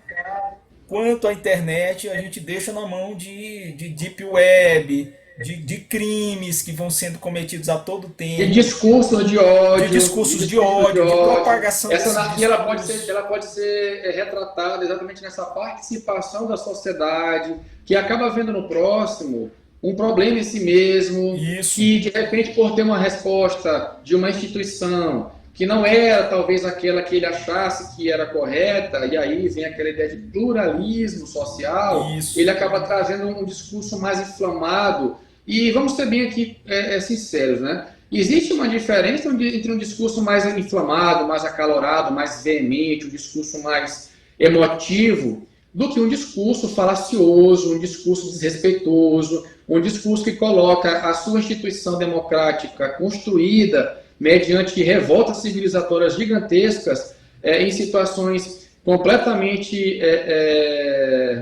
S1: quanto a internet a gente deixa na mão de deep web, de crimes que vão sendo cometidos a todo
S2: De
S1: tempo,
S2: discurso
S1: de
S2: de
S1: discursos de
S2: discurso de
S1: ódio, de
S2: ódio.
S1: propagação
S2: Essa
S1: desses
S2: anarquia
S1: discursos.
S2: ela pode ser retratada exatamente nessa participação da sociedade, que acaba vendo no próximo um problema em si mesmo,
S1: Isso,
S2: que de repente por ter uma resposta de uma instituição que não era talvez aquela que ele achasse que era correta, e aí vem aquela ideia de pluralismo social, ele
S1: isso.
S2: acaba trazendo um discurso mais inflamado. E vamos ser bem aqui sinceros, né? Existe uma diferença entre um discurso mais inflamado, mais acalorado, mais veemente, um discurso mais emotivo, do que um discurso falacioso, um discurso desrespeitoso, um discurso que coloca a sua instituição democrática construída mediante revoltas civilizatórias gigantescas em situações completamente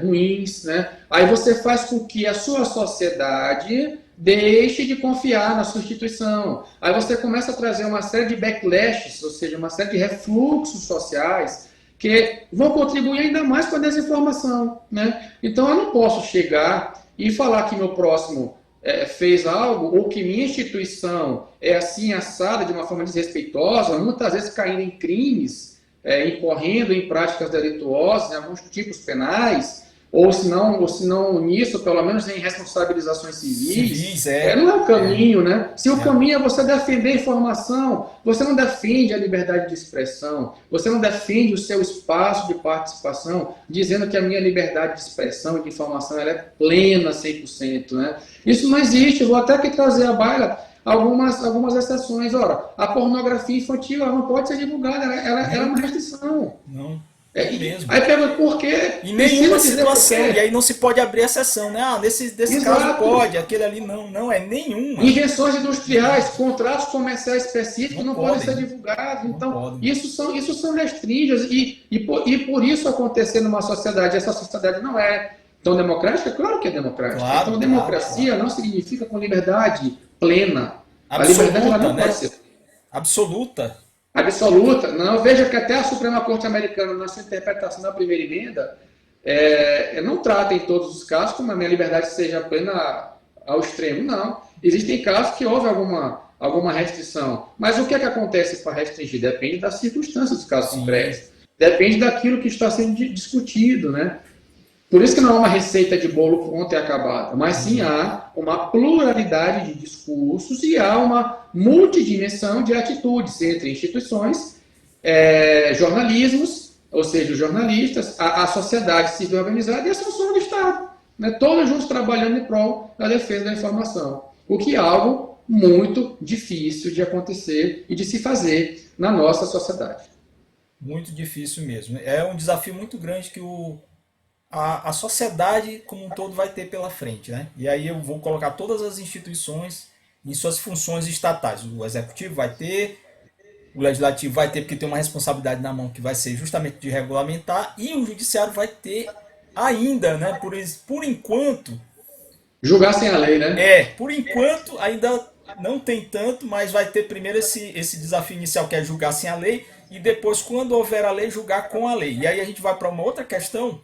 S2: ruins, né? Aí você faz com que a sua sociedade deixe de confiar na sua instituição. Aí você começa a trazer uma série de backlashes, ou seja, uma série de refluxos sociais que vão contribuir ainda mais com a desinformação, né? Então eu não posso chegar e falar que meu próximo fez algo ou que minha instituição é assim assada de uma forma desrespeitosa, muitas vezes caindo em crimes, incorrendo em práticas delituosas, em alguns tipos penais, ou se não nisso, pelo menos em responsabilizações civis,
S1: Civis,
S2: não é o
S1: é,
S2: caminho, né? Se o
S1: é.
S2: caminho é você defender a informação, você não defende a liberdade de expressão, você não defende o seu espaço de participação, dizendo que a minha liberdade de expressão e de informação ela é plena 100%, né? Isso não existe. Eu vou até aqui trazer à baila algumas exceções. Ora, a pornografia infantil ela não pode ser divulgada, ela é uma
S1: Nunca,
S2: restrição.
S1: não. É mesmo.
S2: Aí pergunta por quê?
S1: Em
S2: Precisa
S1: nenhuma
S2: dizer por
S1: situação. E
S2: quê.
S1: aí não se pode abrir exceção, né? Ah, desse caso
S2: Exato.
S1: pode, aquele ali não. Não, é nenhuma.
S2: Injeções industriais, contratos comerciais específicos
S1: Não
S2: não podem ser
S1: podem.
S2: divulgados.
S1: Não
S2: Então,
S1: podem.
S2: isso são restringidos. E por isso acontecer numa sociedade, essa sociedade não é tão democrática? Claro que é democrática. Então,
S1: Claro, claro,
S2: democracia
S1: claro.
S2: não significa com liberdade plena. A liberdade ela
S1: Absoluta,
S2: não pode
S1: né?
S2: ser
S1: Absoluta.
S2: absoluta. Não, veja que até a Suprema Corte Americana, na sua interpretação da primeira emenda, não trata em todos os casos como a minha liberdade seja plena ao extremo, não. Existem casos que houve alguma restrição. Mas o que é que acontece para restringir? Depende das circunstâncias dos casos
S1: Sim,
S2: concretos. Depende daquilo que está sendo discutido, né? Por isso que não há uma receita de bolo pronta e acabada, mas sim
S1: sim.
S2: há uma pluralidade de discursos e há uma multidimensão de atitudes entre instituições, jornalismos, ou seja, os jornalistas, a sociedade civil organizada e a função do Estado, né? Todos juntos trabalhando em prol da defesa da informação, o que é algo muito difícil de acontecer e de se fazer na nossa sociedade.
S1: Muito difícil mesmo. É um desafio muito grande que a sociedade como um todo vai ter pela frente, né? E aí eu vou colocar todas as instituições em suas funções estatais. O executivo vai ter, o legislativo vai ter, porque tem uma responsabilidade na mão que vai ser justamente de regulamentar, e o judiciário vai ter ainda, né? Por enquanto,
S2: Julgar sem a lei, né?
S1: por enquanto ainda não tem tanto, mas vai ter primeiro esse desafio inicial que é julgar sem a lei, e depois, quando houver a lei, julgar com a lei. E aí a gente vai para uma outra questão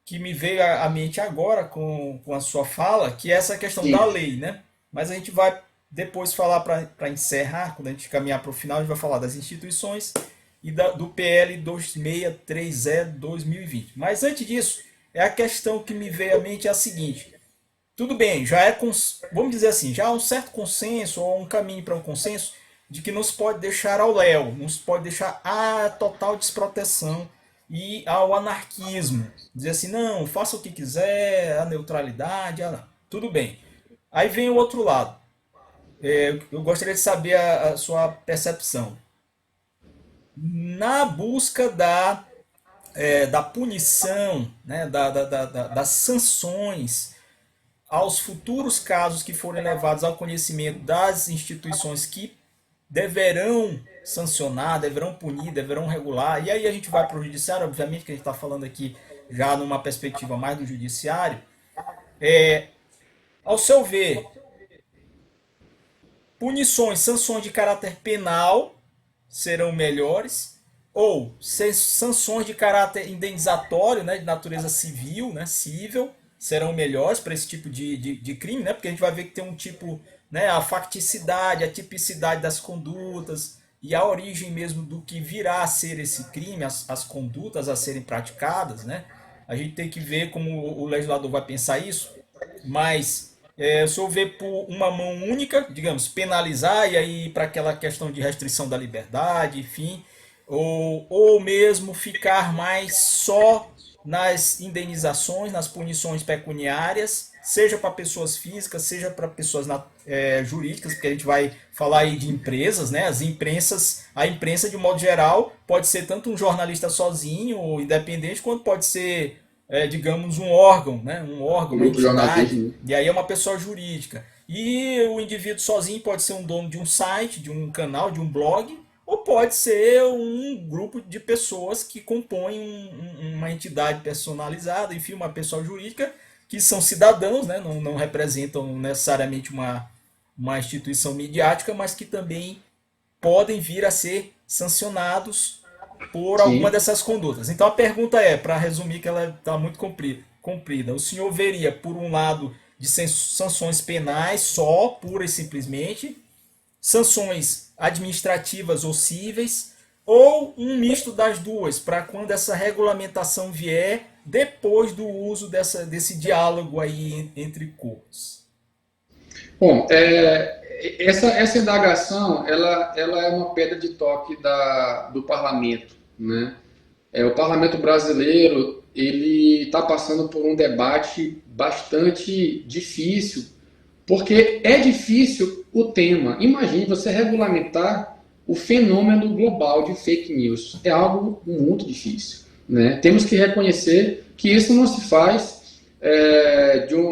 S1: que me veio à mente agora com a sua fala, que é essa questão da
S2: Sim.
S1: lei, né? Mas a gente vai depois falar para encerrar, quando a gente caminhar para o final, a gente vai falar das instituições e do PL 2630-2020. Mas antes disso, é a questão que me veio à mente é a seguinte: tudo bem, já é, vamos dizer assim, já há um certo consenso ou um caminho para um consenso de que não se pode deixar ao léu, não se pode deixar a total desproteção e ao anarquismo. Dizer assim, não, faça o que quiser, a neutralidade, tudo bem. Aí vem o outro lado. Eu gostaria de saber a sua percepção. Na busca da punição, né, das sanções aos futuros casos que forem levados ao conhecimento das instituições que deverão sancionar, deverão punir, deverão regular. E aí a gente vai para o judiciário, obviamente que a gente está falando aqui já numa perspectiva mais do judiciário. Ao seu ver, punições, sanções de caráter penal serão melhores ou sanções de caráter indenizatório, né, de natureza civil, né, cível, serão melhores para esse tipo de crime, né, porque a gente vai ver que tem um tipo, né, a facticidade, a tipicidade das condutas e a origem mesmo do que virá a ser esse crime, as condutas a serem praticadas, né? A gente tem que ver como o legislador vai pensar isso, mas se eu ver por uma mão única, digamos, penalizar e aí para aquela questão de restrição da liberdade, enfim, ou mesmo ficar mais só nas indenizações, nas punições pecuniárias, seja para pessoas físicas, seja para pessoas jurídicas, porque a gente vai falar aí de empresas, né? A imprensa de modo geral pode ser tanto um jornalista sozinho ou independente, quanto pode ser, digamos, um órgão, né? Um órgão,
S2: O
S1: uma
S2: grupo de
S1: entidade,
S2: jornalismo.
S1: e aí é uma pessoa jurídica. E o indivíduo sozinho pode ser um dono de um site, de um canal, de um blog, ou pode ser um grupo de pessoas que compõem uma entidade personalizada, enfim, uma pessoa jurídica, que são cidadãos, né? Não representam necessariamente uma instituição midiática, mas que também podem vir a ser sancionados por alguma
S2: Sim.
S1: dessas condutas. Então a pergunta é, para resumir que ela está muito comprida, o senhor veria, por um lado, de sanções penais só, pura e simplesmente, sanções administrativas ou cíveis, ou um misto das duas, para quando essa regulamentação vier depois do uso desse diálogo aí entre corpos?
S2: Bom, essa indagação ela é uma pedra de toque do parlamento, né? O parlamento brasileiro ele está passando por um debate bastante difícil, porque é difícil o tema. Imagine você regulamentar o fenômeno global de fake news. É algo muito difícil. né? Temos que reconhecer que isso não se faz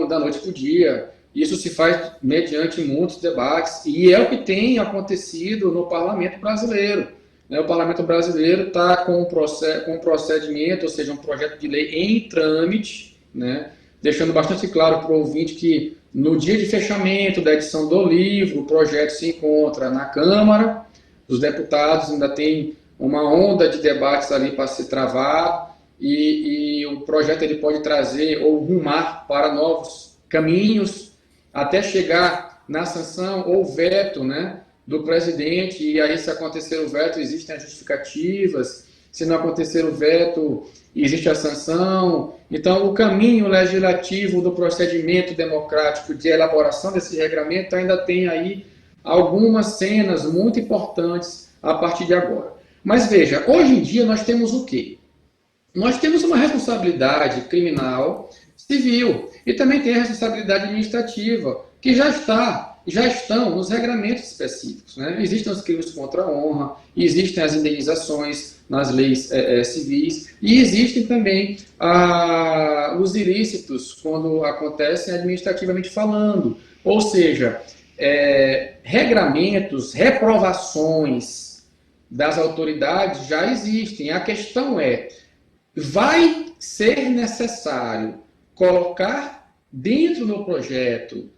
S2: da noite para o dia. Isso se faz mediante muitos debates, e é o que tem acontecido no parlamento brasileiro. O parlamento brasileiro está com um procedimento, ou seja, um projeto de lei em trâmite, né? Deixando bastante claro para o ouvinte que no dia de fechamento da edição do livro, o projeto se encontra na Câmara dos Deputados, ainda tem uma onda de debates ali para se travar, e o projeto ele pode trazer ou rumar para novos caminhos, até chegar na sanção ou veto, né, do presidente, e aí se acontecer o veto, existem as justificativas, se não acontecer o veto, existe a sanção. Então, o caminho legislativo do procedimento democrático de elaboração desse regramento ainda tem aí algumas cenas muito importantes a partir de agora. Mas veja, hoje em dia nós temos o quê? Nós temos uma responsabilidade criminal civil e também tem a responsabilidade administrativa, que já estão nos regramentos específicos, né? Existem os crimes contra a honra, existem as indenizações nas leis civis, e existem também os ilícitos quando acontecem administrativamente falando. Ou seja, regramentos, reprovações das autoridades já existem. A questão vai ser necessário colocar dentro do projeto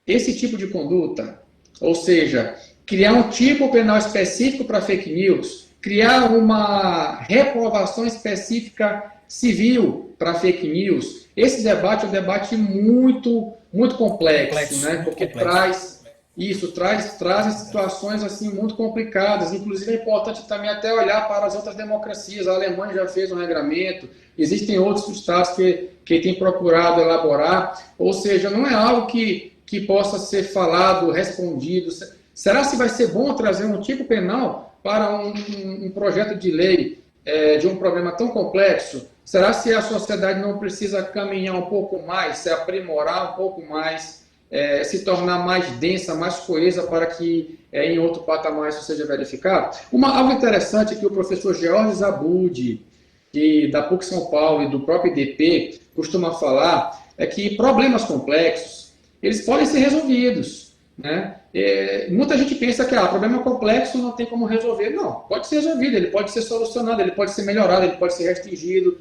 S2: esse tipo de conduta? Ou seja, criar um tipo penal específico para fake news, criar uma reprovação específica civil para fake news. Esse debate é um debate muito, muito complexo, né? Porque traz situações assim muito complicadas. Inclusive é importante também até olhar para as outras democracias. A Alemanha já fez um regramento, existem outros estados que têm procurado elaborar. Ou seja, não é algo que possa ser falado, respondido. Será se vai ser bom trazer um tipo penal para um projeto de lei de um problema tão complexo? Será se a sociedade não precisa caminhar um pouco mais, se aprimorar um pouco mais, se tornar mais densa, mais coesa, para que em outro patamar isso seja verificado? Algo interessante que o professor George Zabud, da PUC São Paulo e do próprio IDP, costuma falar, é que problemas complexos eles podem ser resolvidos, né? Muita gente pensa que problema complexo não tem como resolver. Não, pode ser resolvido, ele pode ser solucionado, ele pode ser melhorado, ele pode ser restringido.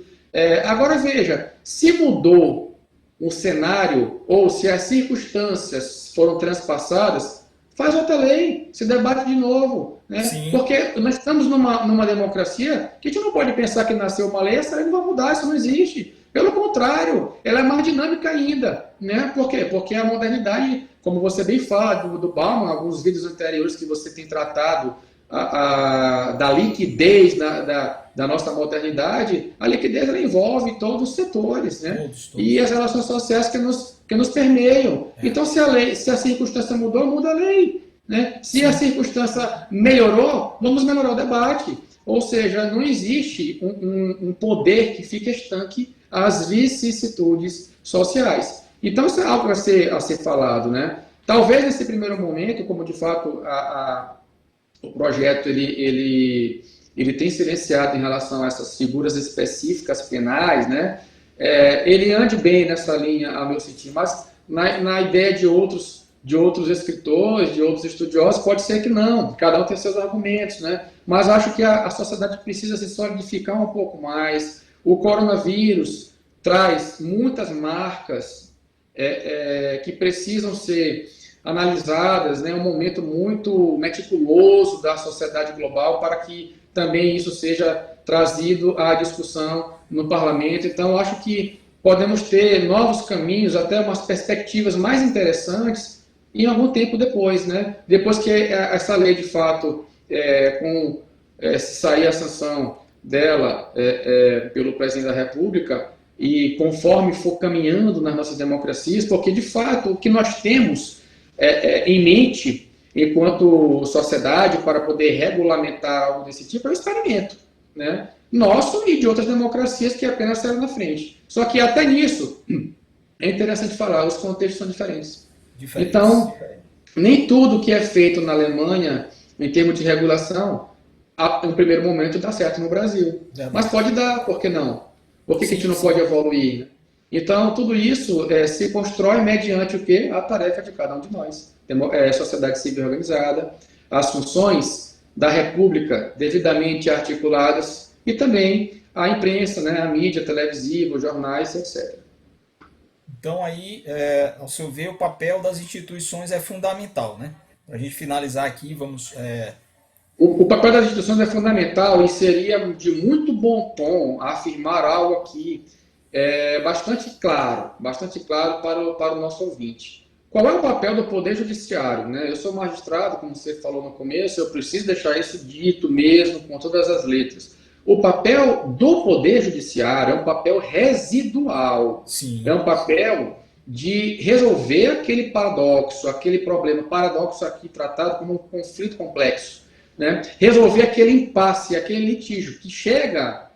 S2: Agora veja, se mudou o cenário ou se as circunstâncias foram transpassadas, faz outra lei, se debate de novo, né? Porque nós estamos numa democracia que a gente não pode pensar que nasceu uma lei, essa lei não vai mudar, isso não existe. Pelo contrário, ela é mais dinâmica ainda, né? Por quê? Porque a modernidade, como você bem fala do Bauman, alguns vídeos anteriores que você tem tratado da liquidez da nossa modernidade, a liquidez ela envolve todos os setores, né? Todos. E as relações sociais que nos permeiam. Então, se a circunstância mudou, muda a lei, né? Se a circunstância melhorou, vamos melhorar o debate. Ou seja, não existe um poder que fique estanque às vicissitudes sociais. Então, isso é algo a ser falado, né? Talvez nesse primeiro momento, como de fato o projeto ele tem silenciado em relação a essas figuras específicas penais, né? Ele ande bem nessa linha, ao meu sentir, mas na ideia de outros escritores, de outros estudiosos, pode ser que não, cada um tem seus argumentos, né? Mas acho que a sociedade precisa se solidificar um pouco mais. O coronavírus traz muitas marcas que precisam ser analisadas, né? Um momento muito meticuloso da sociedade global para que também isso seja trazido à discussão no parlamento. Então, acho que podemos ter novos caminhos, até umas perspectivas mais interessantes em algum tempo depois, né? Depois que essa lei, de fato, se sair a sanção dela pelo presidente da República, e conforme for caminhando nas nossas democracias, porque, de fato, o que nós temos em mente, enquanto sociedade, para poder regulamentar algo desse tipo, é o experimento, né? Nosso e de outras democracias que apenas saíram na frente. Só que até nisso, é interessante falar, os contextos são diferentes. Então, nem tudo que é feito na Alemanha, em termos de regulação, no primeiro momento, dá certo no Brasil. Mas
S1: Verdade.
S2: pode dar, por que não? Por que a gente
S1: Sim,
S2: não
S1: sim.
S2: pode evoluir? Então, tudo isso se constrói mediante o quê? A tarefa de cada um de nós. Sociedade civil organizada, as funções da República devidamente articuladas e também a imprensa, né, a mídia televisiva, os jornais, etc.
S1: Então aí, ao seu ver, o papel das instituições é fundamental, né? Para a gente finalizar aqui, vamos.
S2: O papel das instituições é fundamental e seria de muito bom tom afirmar algo aqui bastante claro para o nosso ouvinte. Qual é o papel do Poder Judiciário? Né? Eu sou magistrado, como você falou no começo, eu preciso deixar isso dito mesmo, com todas as letras. O papel do Poder Judiciário é um papel residual, é
S1: Sim,
S2: um papel de resolver aquele paradoxo, aquele problema, paradoxo aqui tratado como um conflito complexo, né? Resolver aquele impasse, aquele litígio que chega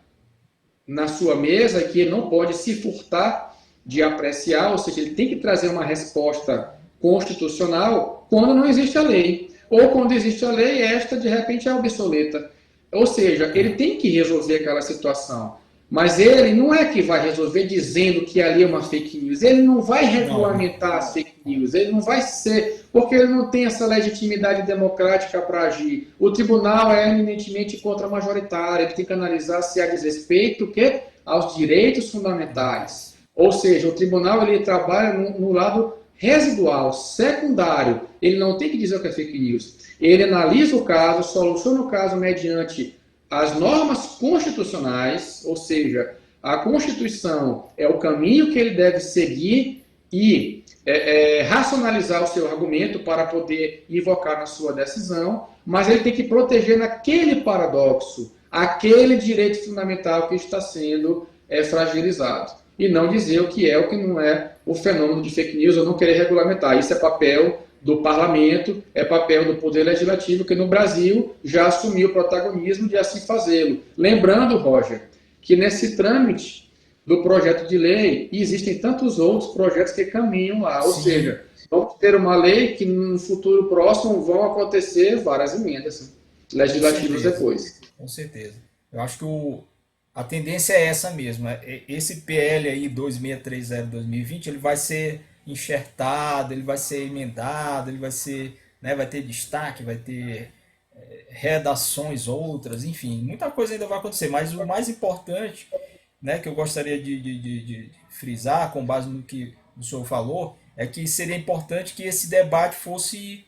S2: na sua mesa e que ele não pode se furtar de apreciar, ou seja, ele tem que trazer uma resposta constitucional quando não existe a lei. Ou quando existe a lei, esta de repente é obsoleta. Ou seja, ele tem que resolver aquela situação. Mas ele não é que vai resolver dizendo que ali é uma fake news. Ele não vai
S1: não, não.
S2: regulamentar as fake news. Ele não vai ser, porque ele não tem essa legitimidade democrática para agir. O tribunal é eminentemente contra-majoritário. Ele tem que analisar se há desrespeito que aos direitos fundamentais. Ou seja, o tribunal ele trabalha no lado residual, secundário. Ele não tem que dizer o que é fake news. Ele analisa o caso, soluciona o caso mediante as normas constitucionais, ou seja, a Constituição é o caminho que ele deve seguir e racionalizar o seu argumento para poder invocar na sua decisão, mas ele tem que proteger naquele paradoxo, aquele direito fundamental que está sendo fragilizado. E não dizer o que é o que não é o fenômeno de fake news ou não querer regulamentar. Isso é papel do parlamento, é papel do poder legislativo, que no Brasil já assumiu o protagonismo de assim fazê-lo. Lembrando, Roger, que nesse trâmite do projeto de lei existem tantos outros projetos que caminham lá, ou
S1: Sim,
S2: seja, vamos ter uma lei que no futuro próximo vão acontecer várias emendas
S1: com
S2: legislativas
S1: certeza.
S2: depois.
S1: Com certeza. Eu acho que a tendência é essa mesmo. Esse PL aí 2630-2020, ele vai ser enxertado, ele vai ser emendado, ele vai ser, né, vai ter destaque, vai ter redações outras, enfim, muita coisa ainda vai acontecer. Mas o mais importante, né, que eu gostaria de frisar, com base no que o senhor falou, é que seria importante que esse debate fosse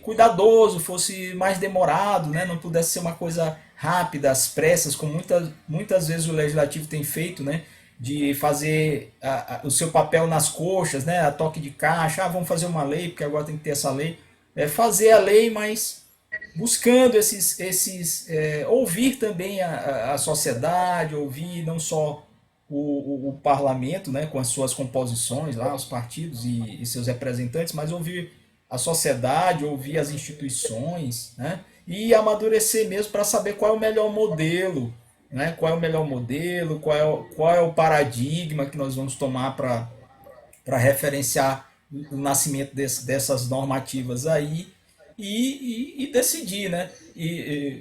S1: cuidadoso, fosse mais demorado, né? Não pudesse ser uma coisa rápida, às pressas, como muitas vezes o legislativo tem feito, né? De fazer o seu papel nas coxas, né? A toque de caixa, vamos fazer uma lei, porque agora tem que ter essa lei. É fazer a lei, mas buscando ouvir também a sociedade, ouvir não só o parlamento, né, com as suas composições lá, os partidos e seus representantes, mas ouvir a sociedade, ouvir as instituições, né, e amadurecer mesmo para saber qual é o melhor modelo, né, qual é o melhor modelo, qual é o paradigma que nós vamos tomar para referenciar o nascimento dessas normativas aí e decidir, né?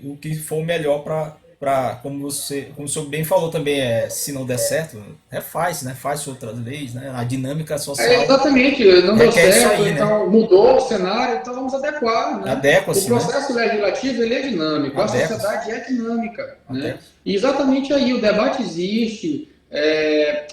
S1: O que for melhor para como o senhor bem falou também, se não der certo, refaz, né? Faz outras leis, né? A dinâmica social
S2: Exatamente, não deu
S1: requer isso
S2: certo,
S1: aí, né?
S2: então mudou o cenário, então vamos adequar, né? O
S1: Adequa-se, né?
S2: processo legislativo ele é dinâmico, a
S1: Adequa-se,
S2: sociedade é dinâmica, né?
S1: adequa-se.
S2: E exatamente aí o debate existe,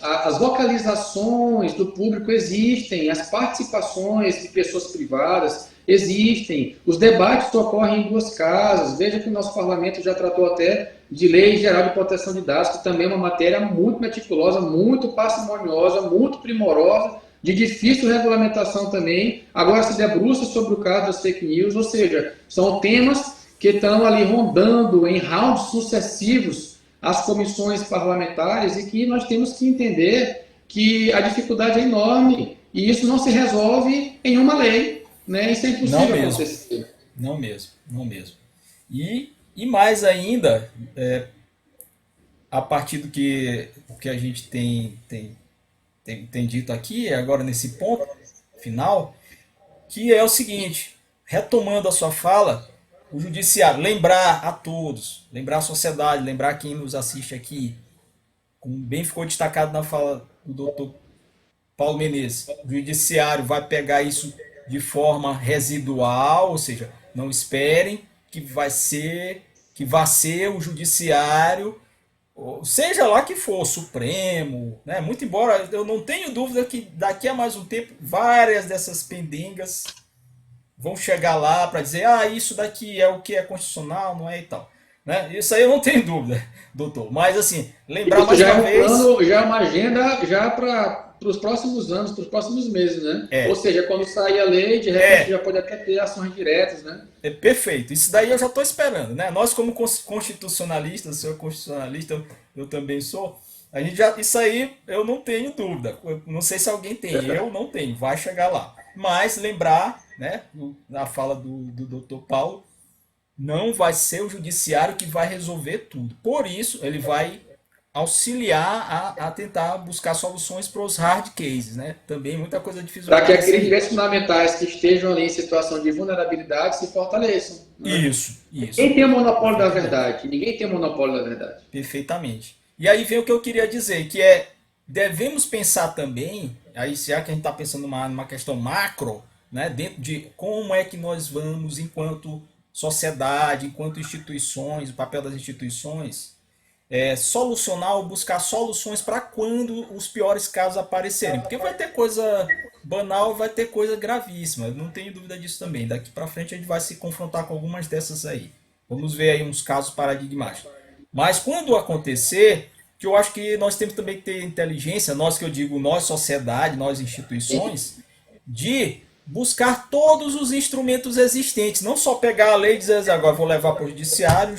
S2: as vocalizações do público existem, as participações de pessoas privadas existem, os debates ocorrem em duas casas. Veja que o nosso parlamento já tratou até de lei geral de proteção de dados, que também é uma matéria muito meticulosa, muito parcimoniosa, muito primorosa, de difícil regulamentação também. Agora se debruça sobre o caso das fake news, ou seja, são temas que estão ali rondando em rounds sucessivos as comissões parlamentares e que nós temos que entender que a dificuldade é enorme e isso não se resolve em uma lei, né? Isso é
S1: Não
S2: impossível
S1: mesmo,
S2: acontecer.
S1: não mesmo, não mesmo. E mais ainda, a partir do que a gente tem dito aqui, agora nesse ponto final, que é o seguinte, retomando a sua fala, o judiciário, lembrar a todos, lembrar a sociedade, lembrar quem nos assiste aqui, como bem ficou destacado na fala do doutor Paulo Menezes, o judiciário vai pegar isso de forma residual, ou seja, não esperem que vai ser o judiciário, seja lá que for, Supremo, né? Muito embora eu não tenho dúvida que daqui a mais um tempo várias dessas pendengas vão chegar lá para dizer, isso daqui é o que é constitucional, não é e tal. Né? Isso aí eu não tenho dúvida, doutor. Mas assim, lembrar
S2: Isso
S1: mais
S2: já é
S1: uma
S2: um
S1: vez.
S2: plano, já é uma agenda já para os próximos anos, para os próximos meses, né? Ou
S1: É,
S2: seja, quando sair a lei, de repente
S1: é,
S2: já pode até ter ações diretas, né?
S1: é perfeito. Isso daí eu já estou esperando. Né? Nós, como constitucionalistas, o senhor é constitucionalista, eu também sou. A gente já, isso aí eu não tenho dúvida. Eu não sei se alguém tem, eu não tenho, vai chegar lá. Mas lembrar, né, na fala do doutor Paulo, não vai ser o judiciário que vai resolver tudo. Por isso, ele vai auxiliar a tentar buscar soluções para os hard cases, né? Também muita coisa difícil vai
S2: Para que
S1: aparecer
S2: aqueles
S1: aí.
S2: direitos fundamentais que estejam ali em situação de vulnerabilidade se fortaleçam, né?
S1: Isso.
S2: Ninguém tem o monopólio da
S1: Perfeitamente.
S2: verdade. Ninguém tem o monopólio da verdade.
S1: Perfeitamente. E aí vem o que eu queria dizer, que é, devemos pensar também, aí já que a gente está pensando numa questão macro, né, dentro de como é que nós vamos, enquanto sociedade, enquanto instituições, o papel das instituições, solucionar ou buscar soluções para quando os piores casos aparecerem. Porque vai ter coisa banal, vai ter coisa gravíssima, eu não tenho dúvida disso também. Daqui para frente a gente vai se confrontar com algumas dessas aí. Vamos ver aí uns casos paradigmáticos. Mas quando acontecer, que eu acho que nós temos também que ter inteligência, nós que eu digo, nós sociedade, nós instituições, de buscar todos os instrumentos existentes, não só pegar a lei e dizer agora vou levar para o judiciário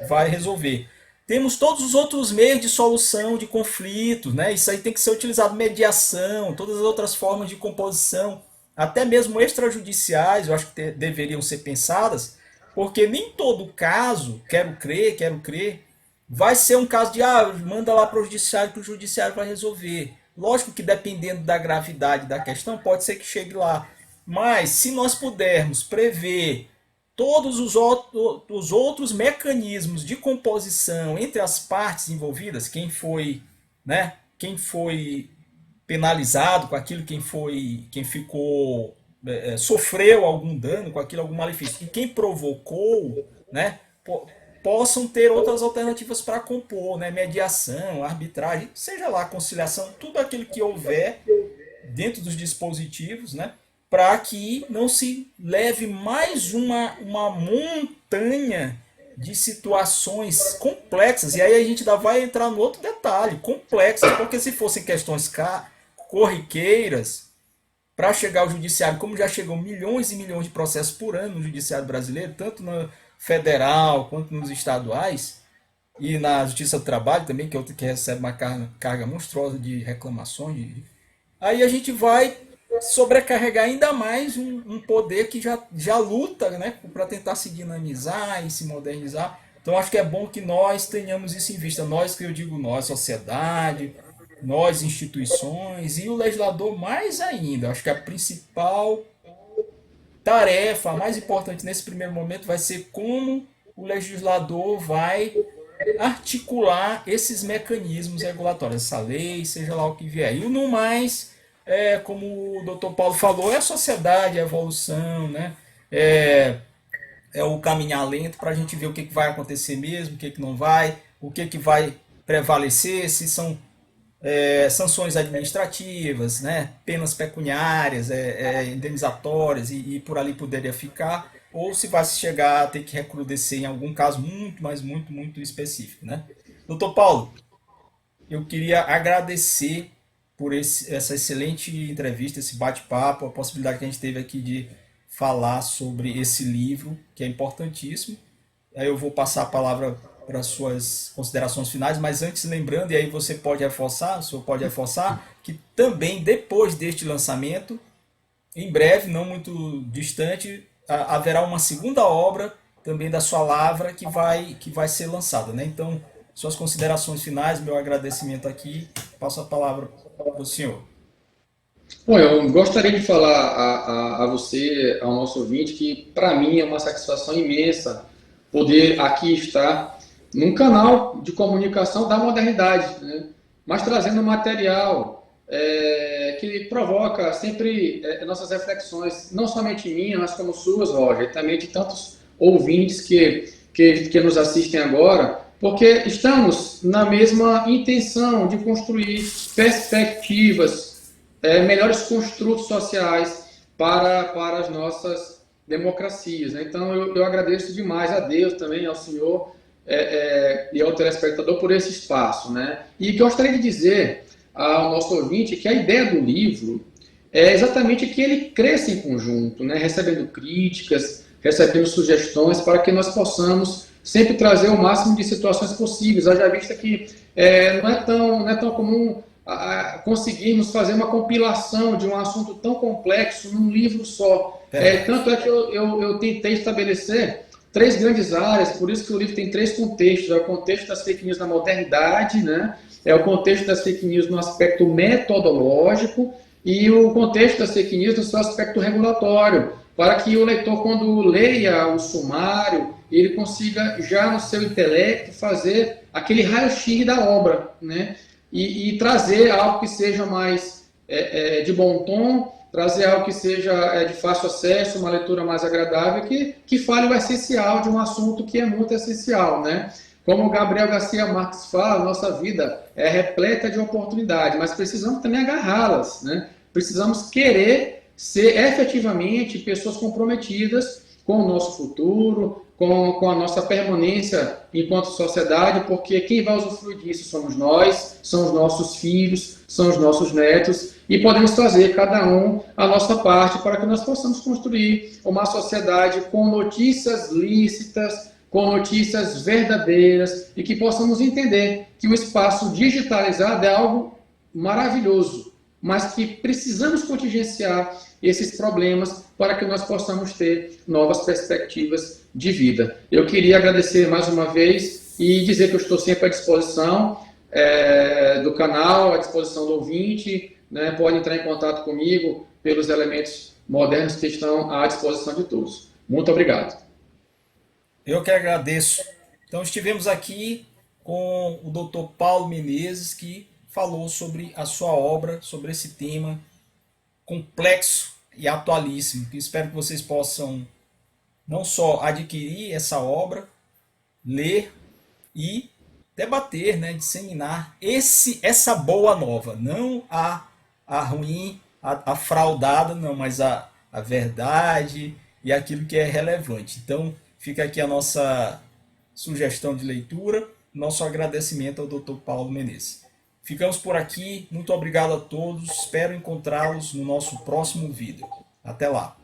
S1: vai resolver. Temos todos os outros meios de solução de conflitos, né? Isso aí tem que ser utilizado mediação, todas as outras formas de composição, até mesmo extrajudiciais, eu acho que deveriam ser pensadas, porque nem todo caso, quero crer, vai ser um caso de manda lá para o judiciário que o judiciário vai resolver. Lógico que dependendo da gravidade da questão, pode ser que chegue lá. Mas se nós pudermos prever todos os outros mecanismos de composição entre as partes envolvidas, quem foi penalizado com aquilo, quem ficou sofreu algum dano com aquilo, algum malefício, e quem provocou, né, possam ter outras alternativas para compor, né, mediação, arbitragem, seja lá conciliação, tudo aquilo que houver dentro dos dispositivos, né, para que não se leve mais uma montanha de situações complexas. E aí a gente ainda vai entrar no outro detalhe, complexas, porque se fossem questões corriqueiras, para chegar ao judiciário, como já chegam milhões e milhões de processos por ano no judiciário brasileiro, tanto no federal quanto nos estaduais, e na Justiça do Trabalho também, que é outra que recebe uma carga monstruosa de reclamações. Aí a gente vai sobrecarregar ainda mais um poder que já luta, né, para tentar se dinamizar e se modernizar. Então acho que é bom que nós tenhamos isso em vista. Nós, que eu digo nós, sociedade, nós, instituições, e o legislador mais ainda. Acho que a principal tarefa, a mais importante nesse primeiro momento, vai ser como o legislador vai articular esses mecanismos regulatórios, essa lei, seja lá o que vier. E no mais, como o doutor Paulo falou, é a sociedade, a evolução, né? É o caminhar lento para a gente ver o que vai acontecer mesmo, o que não vai, o que vai prevalecer, se são sanções administrativas, né, penas pecuniárias, indenizatórias e por ali poderia ficar, ou se vai chegar a ter que recrudescer em algum caso muito, mas muito, muito específico. Né? Doutor Paulo, eu queria agradecer por essa excelente entrevista, esse bate-papo, a possibilidade que a gente teve aqui de falar sobre esse livro, que é importantíssimo. Aí eu vou passar a palavra para as suas considerações finais, mas antes lembrando, e aí você pode reforçar, o senhor pode reforçar, que também depois deste lançamento, em breve, não muito distante, haverá uma segunda obra também da sua Lavra que vai ser lançada. Né? Então, suas considerações finais, meu agradecimento aqui, passo a palavra para o senhor.
S2: Bom, eu gostaria de falar a você, ao nosso ouvinte, que para mim é uma satisfação imensa poder aqui estar num canal de comunicação da modernidade, né? Mas trazendo material que provoca sempre nossas reflexões, não somente minhas, mas como suas, Roger, e também de tantos ouvintes que nos assistem agora, porque estamos na mesma intenção de construir perspectivas, melhores construtos sociais para as nossas democracias, né? Então, eu agradeço demais a Deus também, ao Senhor e ao telespectador por esse espaço, né? E gostaria de dizer ao nosso ouvinte que a ideia do livro é exatamente que ele cresça em conjunto, né? Recebendo críticas, recebendo sugestões para que nós possamos sempre trazer o máximo de situações possíveis. Haja vista que não é tão comum conseguirmos fazer uma compilação de um assunto tão complexo num livro só.
S1: Verdade.
S2: Tanto é que eu tentei estabelecer três grandes áreas, por isso que o livro tem três contextos. É o contexto das fake news na modernidade, né? É o contexto das fake news no aspecto metodológico e o contexto das fake news no seu aspecto regulatório, para que o leitor, quando leia o sumário, ele consiga já no seu intelecto fazer aquele raio-x da obra, né? E trazer algo que seja mais de bom tom, trazer algo que seja de fácil acesso, uma leitura mais agradável, que fale o essencial de um assunto que é muito essencial, né? Como o Gabriel Garcia Marques fala, nossa vida é repleta de oportunidades, mas precisamos também agarrá-las, né? Precisamos querer ser efetivamente pessoas comprometidas com o nosso futuro, com a nossa permanência enquanto sociedade, porque quem vai usufruir disso somos nós, são os nossos filhos, são os nossos netos, e podemos fazer cada um a nossa parte para que nós possamos construir uma sociedade com notícias lícitas, com notícias verdadeiras, e que possamos entender que o espaço digitalizado é algo maravilhoso, mas que precisamos contingenciar esses problemas para que nós possamos ter novas perspectivas de vida. Eu queria agradecer mais uma vez e dizer que eu estou sempre à disposição do canal, à disposição do ouvinte, né? Pode entrar em contato comigo pelos elementos modernos que estão à disposição de todos. Muito obrigado.
S1: Eu que agradeço. Então, estivemos aqui com o Dr. Paulo Menezes, que falou sobre a sua obra, sobre esse tema complexo e atualíssimo, que espero que vocês possam não só adquirir essa obra, ler e debater, né, disseminar essa boa nova, não a ruim, a fraudada, não, mas a verdade e aquilo que é relevante. Então, fica aqui a nossa sugestão de leitura, nosso agradecimento ao Dr. Paulo Menezes. Ficamos por aqui, muito obrigado a todos, espero encontrá-los no nosso próximo vídeo. Até lá!